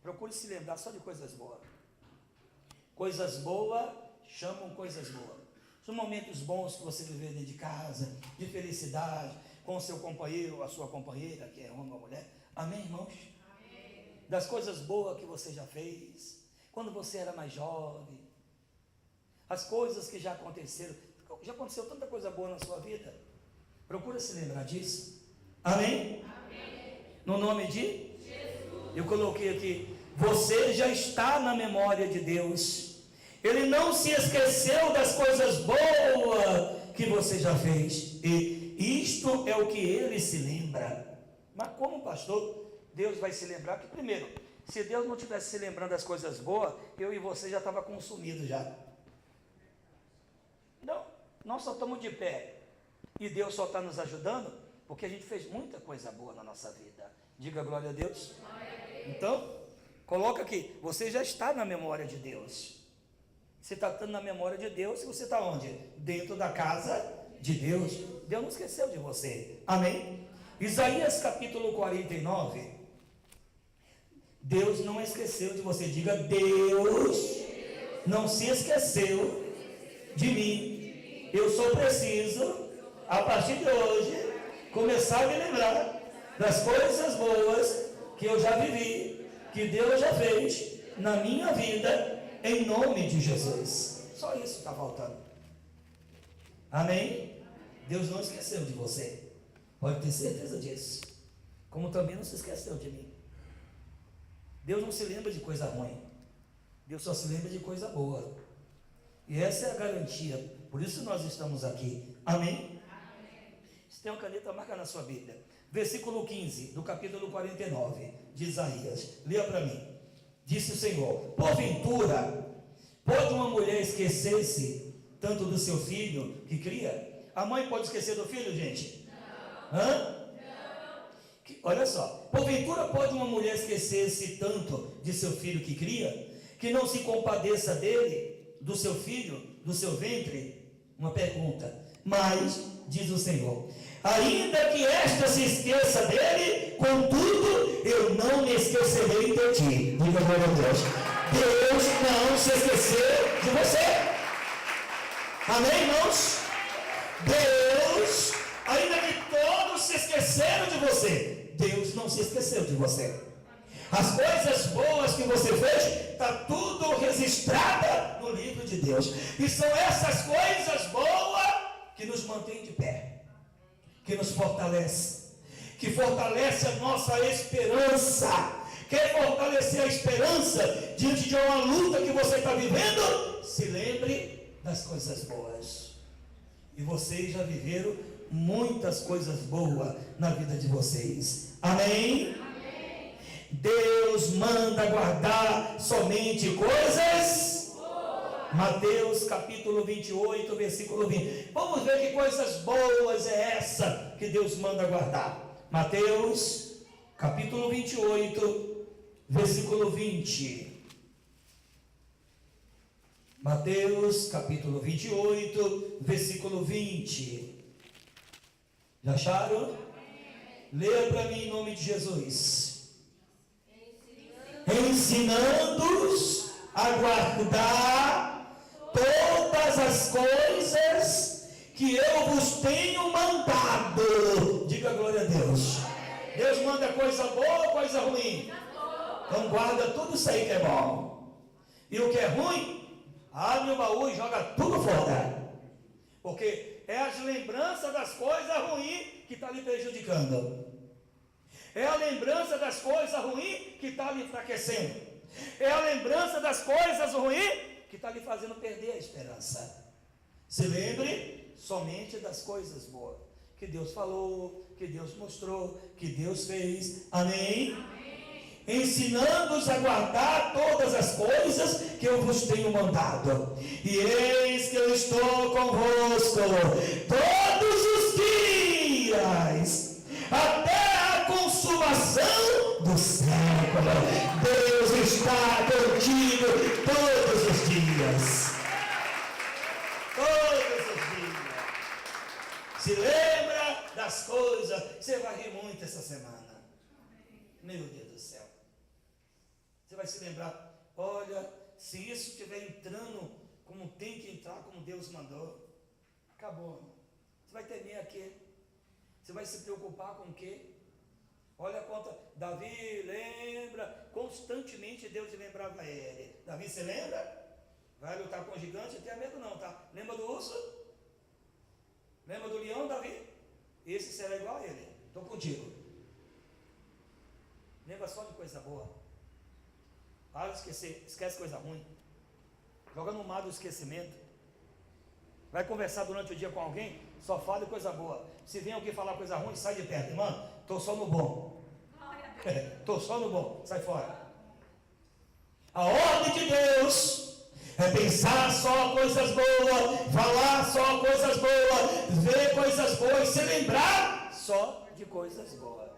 [SPEAKER 1] procure se lembrar só de coisas boas. Coisas boas chamam coisas boas. São momentos bons que você viver dentro de casa, de felicidade, com o seu companheiro, a sua companheira, que é homem ou mulher. Amém, irmãos? Amém. Das coisas boas que você já fez, quando você era mais jovem, as coisas que já aconteceram. Já aconteceu tanta coisa boa na sua vida. Procura se lembrar disso. Amém? Amém. No nome de Jesus. Eu coloquei aqui, você já está na memória de Deus. Ele não se esqueceu das coisas boas que você já fez. E isto é o que ele se lembra. Mas como pastor, Deus vai se lembrar que primeiro, se Deus não tivesse se lembrando das coisas boas, eu e você já estava consumido já. Não, nós só estamos de pé. E Deus só está nos ajudando porque a gente fez muita coisa boa na nossa vida. Diga glória a Deus. Então, coloca aqui, você já está na memória de Deus. Você está estando na memória de Deus, e você está onde? Dentro da casa de Deus. Deus não esqueceu de você. Amém? Isaías capítulo 49. Deus não esqueceu de você. Diga, Deus não se esqueceu de mim. Eu só preciso, a partir de hoje, começar a me lembrar das coisas boas que eu já vivi, que Deus já fez na minha vida, em nome de Jesus. Só isso está faltando. Amém? Deus não esqueceu de você. Pode ter certeza disso. Como também não se esqueceu de mim. Deus não se lembra de coisa ruim. Deus só se lembra de coisa boa. E essa é a garantia. Por isso nós estamos aqui. Amém? Amém. Se tem uma caneta, marca na sua Bíblia. Versículo 15 do capítulo 49 de Isaías. Leia para mim. Disse o Senhor: porventura, pode uma mulher esquecer-se tanto do seu filho que cria? A mãe pode esquecer do filho, gente? Não. Hã? Não. Olha só, porventura pode uma mulher esquecer-se tanto de seu filho que cria, que não se compadeça dele, do seu filho, do seu ventre? Uma pergunta. Mas, diz o Senhor, ainda que esta se esqueça dele, contudo, eu não me esquecerei de ti. Diga glória a Deus. Deus não se esqueceu de você. Amém, irmãos? Deus, ainda que todos se esqueceram de você, Deus não se esqueceu de você. As coisas boas que você fez, está tudo registrada no livro de Deus. E são essas coisas boas que nos mantém de pé, que nos fortalece, que fortalece a nossa esperança. Quer fortalecer a esperança diante de uma luta que você está vivendo? Se lembre das coisas boas. E vocês já viveram muitas coisas boas na vida de vocês. Amém? Amém. Deus manda guardar somente coisas boas. Mateus capítulo 28, versículo 20. Vamos ver que coisas boas é essa que Deus manda guardar. Mateus capítulo 28, versículo 20. Mateus capítulo 28, versículo 20. Já acharam? Leia para mim em nome de Jesus. Ensinando-os a aguardar todas as coisas que eu vos tenho mandado. Diga glória a Deus. Deus manda coisa boa ou coisa ruim? Então guarda tudo isso aí que é bom. E o que é ruim, abre o baú e joga tudo fora. Porque é as lembranças das coisas ruins que está lhe prejudicando. É a lembrança das coisas ruins que está lhe enfraquecendo. É a lembrança das coisas ruins que está lhe fazendo perder a esperança. Se lembre somente das coisas boas que Deus falou, que Deus mostrou, que Deus fez. Amém? Amém. Ensinando-os a guardar todas as coisas que eu vos tenho mandado. E eis que eu estou convosco todos os dias, até a consumação do século. Deus está contigo todos os dias. Todos os dias. Se lembra das coisas. Você vai rir muito essa semana. Meu Deus do céu. Você vai se lembrar. Olha, se isso estiver entrando como tem que entrar, como Deus mandou, acabou. Você vai temer a quê? Você vai se preocupar com o quê? Olha quanta. Davi lembra, constantemente Deus lembrava ele. Davi, você lembra? Vai lutar com o gigante, não tenha medo não, tá? Lembra do urso? Lembra do leão, Davi? Esse será igual a ele. Estou contigo. Lembra só de coisa boa. Para de esquecer, esquece coisa ruim. Joga no mar do esquecimento. Vai conversar durante o dia com alguém, só fala de coisa boa. Se vem alguém falar coisa ruim, sai de perto. Irmão, estou só no bom. Estou só no bom, sai fora. A ordem de Deus é pensar só coisas boas, falar só coisas boas, ver coisas boas, se lembrar só de coisas boas.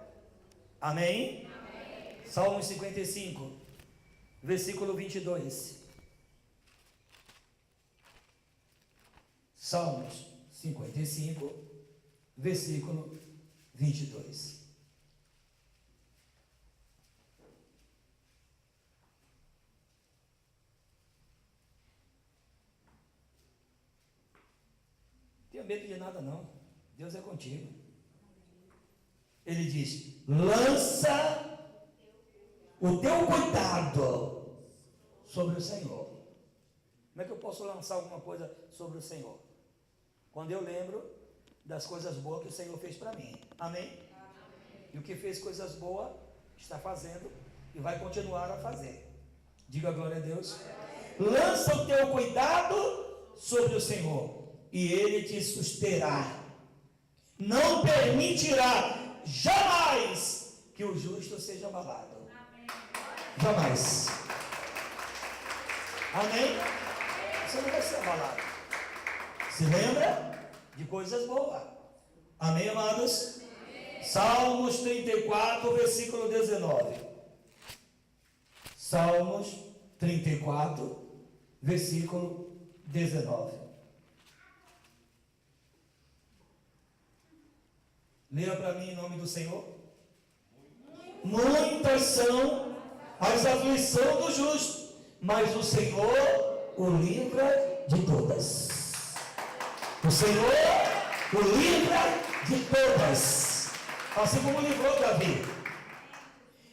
[SPEAKER 1] Amém? Amém. Salmo 55, versículo 22. Salmos 55, versículo 22. Não tenha medo de nada não, Deus é contigo. Ele diz: lança o teu cuidado sobre o Senhor. Como é que eu posso lançar alguma coisa sobre o Senhor? Quando eu lembro das coisas boas que o Senhor fez para mim. Amém? Amém? E o que fez coisas boas, está fazendo e vai continuar a fazer. Diga glória a Deus. Lança o teu cuidado sobre o Senhor e Ele te susterá. Não permitirá jamais que o justo seja abalado. Jamais. Amém? Você não vai ser abalado. Se lembra de coisas boas. Amém, amados? Amém. Salmos 34, versículo 19. Salmos 34, versículo 19. Leia para mim em nome do Senhor. Muitas são as aflições do justo, mas o Senhor o livra de todas. O Senhor o livra de todas, assim como livrou Davi.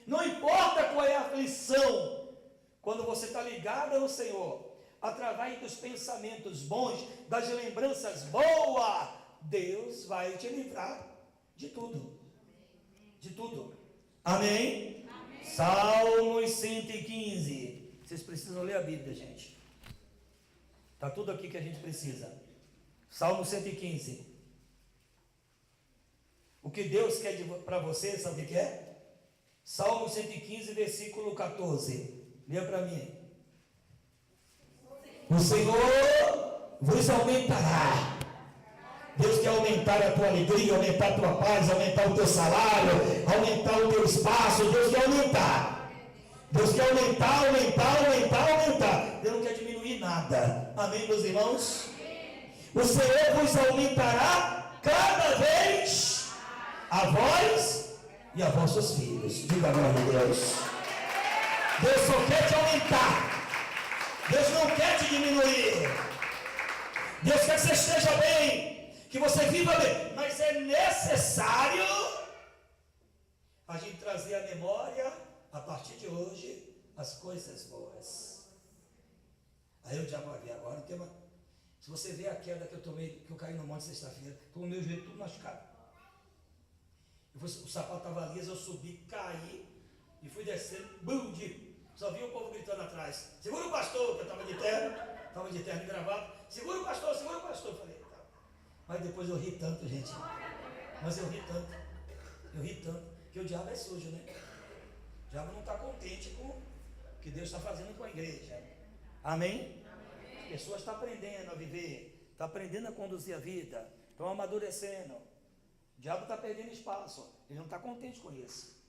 [SPEAKER 1] Não importa qual é a aflição, quando você está ligado no Senhor, através dos pensamentos bons, das lembranças boas, Deus vai te livrar de tudo. De tudo. Amém? Amém. Salmos 115. Vocês precisam ler a Bíblia, gente. Está tudo aqui que a gente precisa. Salmo 115. O que Deus quer para você, sabe o que é? Salmo 115, versículo 14. Leia para mim. O Senhor vos aumentará. Deus quer aumentar a tua alegria, aumentar a tua paz, aumentar o teu salário, aumentar o teu espaço. Deus quer aumentar. Deus quer aumentar, aumentar, aumentar, aumentar. Deus não quer diminuir nada. Amém, meus irmãos? O Senhor vos aumentará cada vez a vós e a vossos filhos. Diga a glória de Deus. Deus só quer te aumentar. Deus não quer te diminuir. Deus quer que você esteja bem, que você viva bem. Mas é necessário a gente trazer à memória, a partir de hoje, as coisas boas. Aí o diabo vai ver agora, não tem uma... Se você vê a queda que eu tomei, que eu caí no monte sexta-feira, com o meu joelho tudo machucado. O sapato estava liso, eu subi, caí e fui descendo, só vi o povo gritando atrás: segura o pastor, que eu estava de terno e gravata, segura o pastor, eu falei, tá. Mas depois eu ri tanto, gente, eu ri tanto, que o diabo é sujo, né? O diabo não está contente com o que Deus está fazendo com a igreja. Amém? As pessoas estão aprendendo a viver, estão aprendendo a conduzir a vida, estão amadurecendo. O diabo está perdendo espaço, ele não está contente com isso.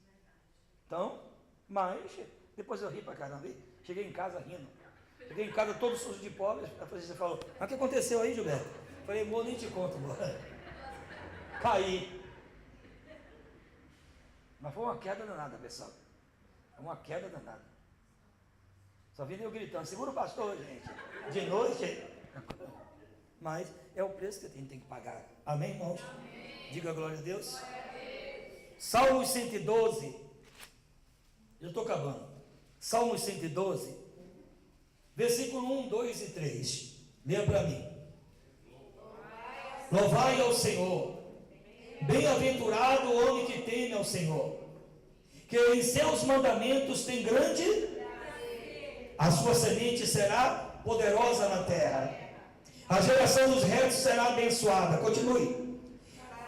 [SPEAKER 1] Então, mas depois eu ri pra caramba. Cheguei em casa rindo. Cheguei em casa todo sujo de pó. A polícia falou: mas o que aconteceu aí, Gilberto? Falei: amor, nem te conto, amor. Caí. Mas foi uma queda danada, pessoal. Uma queda danada. Só vi eu gritando: segura o pastor, gente. De noite. Mas é o preço que a gente tem que pagar. Amém, irmãos? Amém. Diga glória a Deus. Salmos 112. Eu estou acabando. Salmos 112, versículo 1, 2 e 3. Leia para mim. Louvai ao Senhor. Bem-aventurado o homem que teme ao Senhor, que em seus mandamentos tem grande. A sua semente será poderosa na terra. A geração dos retos será abençoada. Continue.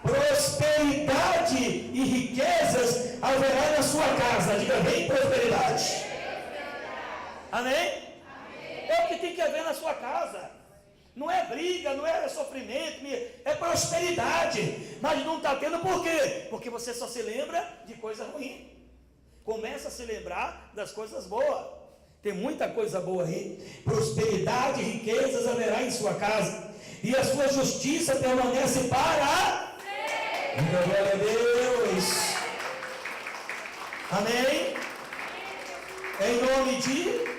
[SPEAKER 1] Prosperidade e riquezas haverá na sua casa. Diga bem, prosperidade. Amém? É o que tem que haver na sua casa. Não é briga, não é sofrimento, é prosperidade. Mas não está tendo por quê? Porque você só se lembra de coisa ruim. Começa a se lembrar das coisas boas. Tem muita coisa boa aí. Prosperidade e riquezas haverá em sua casa, e a sua justiça permanece para... Glória a Deus. Amém? Em nome de Jesus.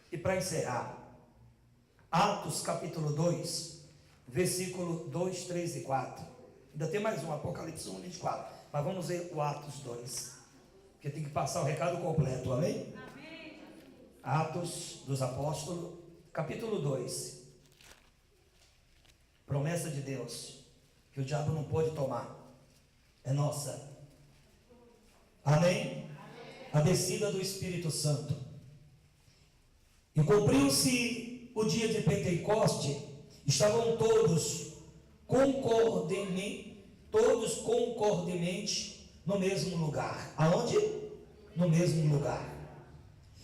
[SPEAKER 1] E para encerrar, Atos capítulo 2, versículo 2, 3 e 4. Ainda tem mais um, Apocalipse 1, 24. Mas vamos ver o Atos 2, porque tem que passar o recado completo. Amém? Amém. Atos dos Apóstolos, capítulo 2. Promessa de Deus que o diabo não pode tomar, é nossa. Amém? A descida do Espírito Santo. E cumpriu-se o dia de Pentecoste. Estavam todos concordemente no mesmo lugar. Aonde? No mesmo lugar.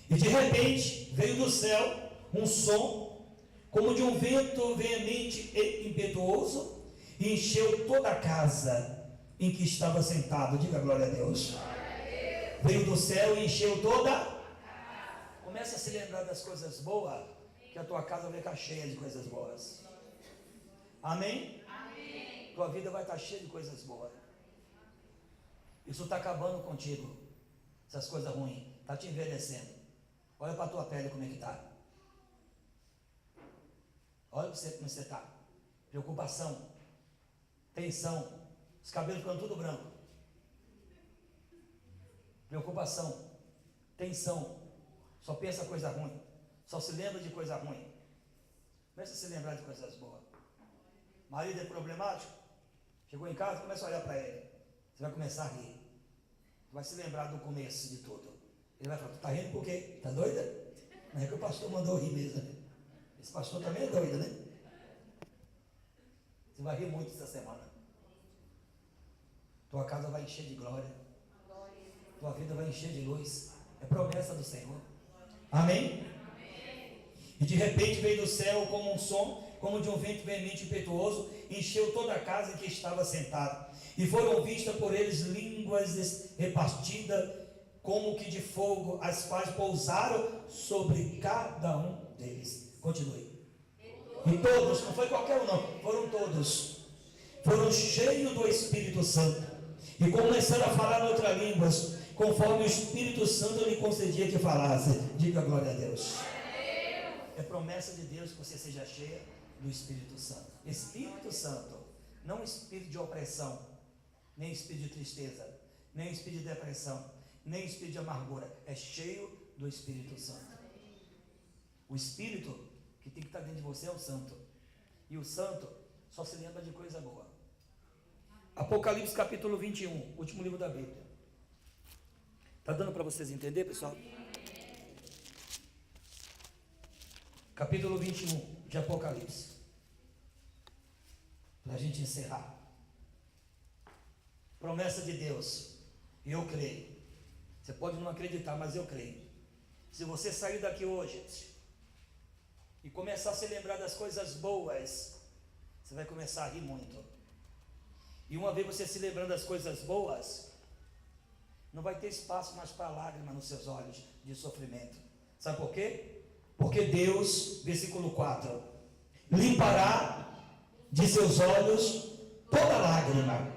[SPEAKER 1] E de repente veio do céu um som como de um vento veemente e impetuoso, e encheu toda a casa em que estava sentado. Diga glória a Deus. Veio do céu e encheu toda. Começa a se lembrar das coisas boas, que a tua casa vai estar cheia de coisas boas. Amém? Amém. Tua vida vai estar cheia de coisas boas. Isso está acabando contigo. Essas coisas ruins está te envelhecendo. Olha para a tua pele como é que está. Olha para você como você está. Preocupação, tensão, os cabelos ficando tudo branco. Preocupação, tensão, só pensa coisa ruim, só se lembra de coisa ruim. Começa a se lembrar de coisas boas. Marido é problemático, chegou em casa, começa a olhar para ele, você vai começar a rir, você vai se lembrar do começo de tudo. Ele vai falar: tu está rindo por quê? Está doida? Não é que o pastor mandou rir mesmo, né? Esse pastor também é doido, né? Você vai rir muito essa semana. Tua casa vai encher de glória. Tua vida vai encher de luz. É promessa do Senhor. Amém? Amém. E de repente veio do céu como um som, como de um vento veemente e impetuoso, encheu toda a casa em que estava sentado. E foram vistas por eles línguas repartidas como que de fogo, as quais pousaram sobre cada um deles. Continue. E todos, não foi qualquer um não, foram todos, foram cheios do Espírito Santo, e começaram a falar em outras línguas, conforme o Espírito Santo lhe concedia que falasse. Diga glória a Deus. É promessa de Deus que você seja cheia do Espírito Santo. Espírito Santo, não espírito de opressão, nem espírito de tristeza, nem espírito de depressão, nem espírito de amargura. É cheio do Espírito Santo. O Espírito que tem que estar dentro de você é o Santo. E o Santo só se lembra de coisa boa. Apocalipse capítulo 21, último livro da Bíblia. Está dando para vocês entender, pessoal? Capítulo 21 de Apocalipse. Para a gente encerrar. Promessa de Deus. Eu creio. Você pode não acreditar, mas eu creio. Se você sair daqui hoje e começar a se lembrar das coisas boas, você vai começar a rir muito. E uma vez você se lembrando das coisas boas, não vai ter espaço mais para lágrimas nos seus olhos de sofrimento. Sabe por quê? Porque Deus, versículo 4, limpará de seus olhos toda lágrima,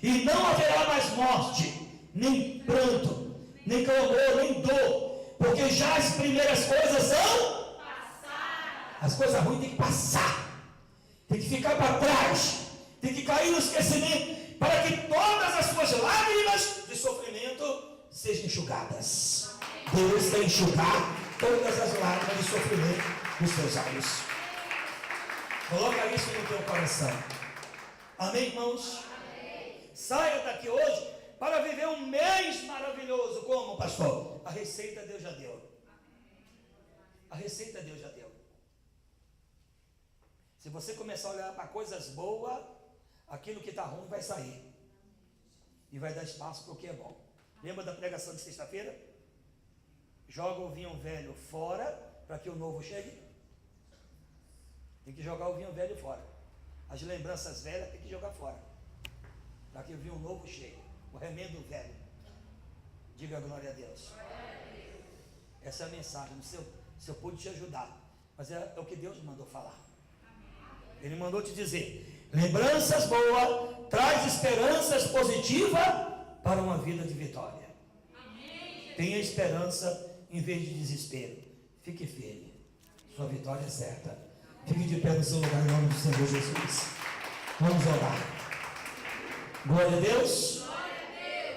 [SPEAKER 1] e não haverá mais morte, nem pranto, nem clamor, nem dor, porque já as primeiras coisas são passadas. As coisas ruins têm que passar, tem que ficar para trás, tem que cair no esquecimento, para que todas as suas lágrimas de sofrimento sejam enxugadas. Deus quer enxugar todas as lágrimas de sofrimento dos seus olhos. Coloca isso no teu coração. Amém, irmãos? Amém. Saia daqui hoje para viver um mês maravilhoso. Como, pastor? A receita Deus já deu. A receita Deus já deu. Se você começar a olhar para coisas boas, aquilo que está ruim vai sair. E vai dar espaço para o que é bom. Lembra da pregação de sexta-feira? Joga o vinho velho fora para que o novo chegue. Tem que jogar o vinho velho fora. As lembranças velhas tem que jogar fora para que o vinho novo chegue. O remendo velho. Diga glória a Deus. Essa é a mensagem. Não sei se eu pude te ajudar, mas é o que Deus mandou falar. Ele mandou te dizer: lembranças boas traz esperanças positivas para uma vida de vitória. Tenha esperança em vez de desespero. Fique firme. Sua vitória é certa. Fique de pé no seu lugar em nome do Senhor Jesus. Vamos orar. Glória a Deus.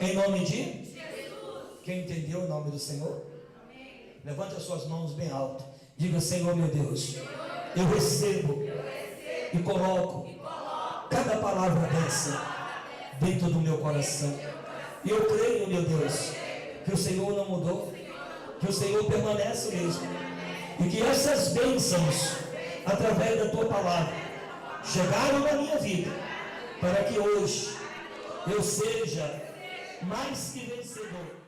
[SPEAKER 1] Em nome de Jesus. Quem entendeu o nome do Senhor? Amém. Levante as suas mãos bem alto. Diga: Senhor meu Deus, eu recebo e coloco cada palavra dessa dentro do meu coração. E eu creio, meu Deus, que o Senhor não mudou, que o Senhor permanece mesmo, e que essas bênçãos, através da tua palavra, chegaram na minha vida, para que hoje eu seja mais que vencedor.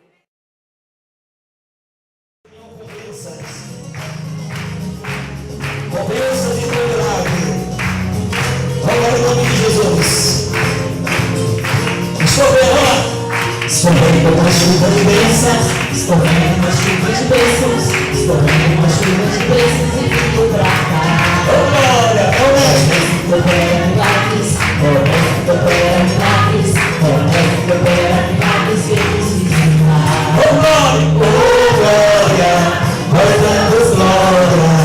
[SPEAKER 1] Convenças de teu milagre. Olha em nome de Jesus. Estou vendo uma chuva de bênçãos. Estou vendo uma chuva de bênçãos. Estou vendo uma chuva de bênçãos e vindo pra cá. Oh glória, oh mestre. Estou vendo milagres. Oh mestre, estou vendo milagres. Oh mestre, estou vendo milagres que eu preciso ensinar. Oh glória, nós damos glória.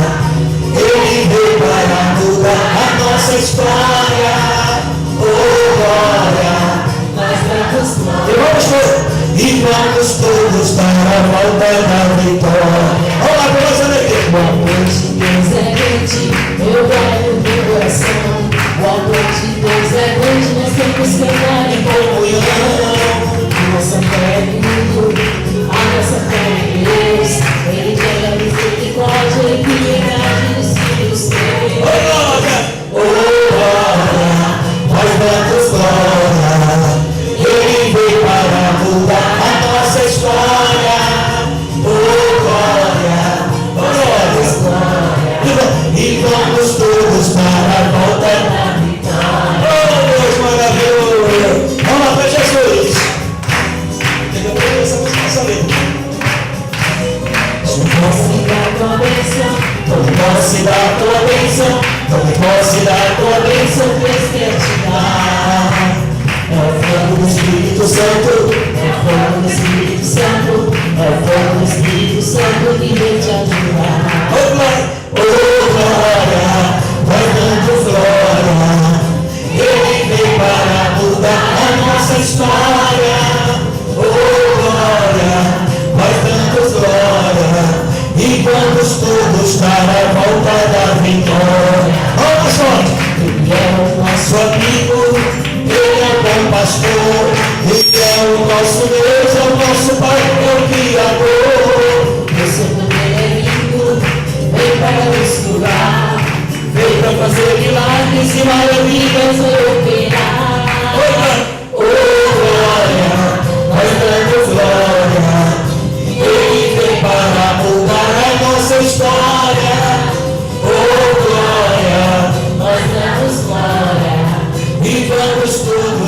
[SPEAKER 1] Ele veio para mudar a nossa história. Oh glória, nós damos glória. E vamos todos para a volta da vitória. Olá, começa daqui. Boa noite, Deus é grande, eu guardo meu coração. Boa noite, Deus é grande, nós temos que andar em comunhão. Nossa fé é lindo, a nossa fé é Deus. Ele tem a misericórdia e piedade dos filhos teus. Oh glória, nós damos glória. Ele veio para mudar a nossa história. Oh glória, e vamos todos para a volta da vitória. Oh Deus maravilhoso. Vamos lá para Jesus. Entendeu? Essa música nessa letra. Tome posse da tua bênção. Tome posse da tua bênção. Tome posse da tua bênção. Deus quer te dar. É o fogo do Espírito Santo, é o fogo do Espírito Santo, é o fogo do Espírito Santo que vem te ajudar. Oh, glória, nós damos glória. Ele veio para mudar a nossa história. Oh glória, nós damos glória. E vamos todos para a volta da vitória. Vamos juntos. Ele é o nosso amigo, Ele é o bom pastor, Ele é o nosso Deus, é o nosso Pai, é o Criador. Esse poder é lindo, veio para nos curar, veio para fazer milagres e maravilhas operar. Oh glória, nós damos glória. Ele veio para mudar a nossa história. Oh glória, nós damos glória. E vamos todos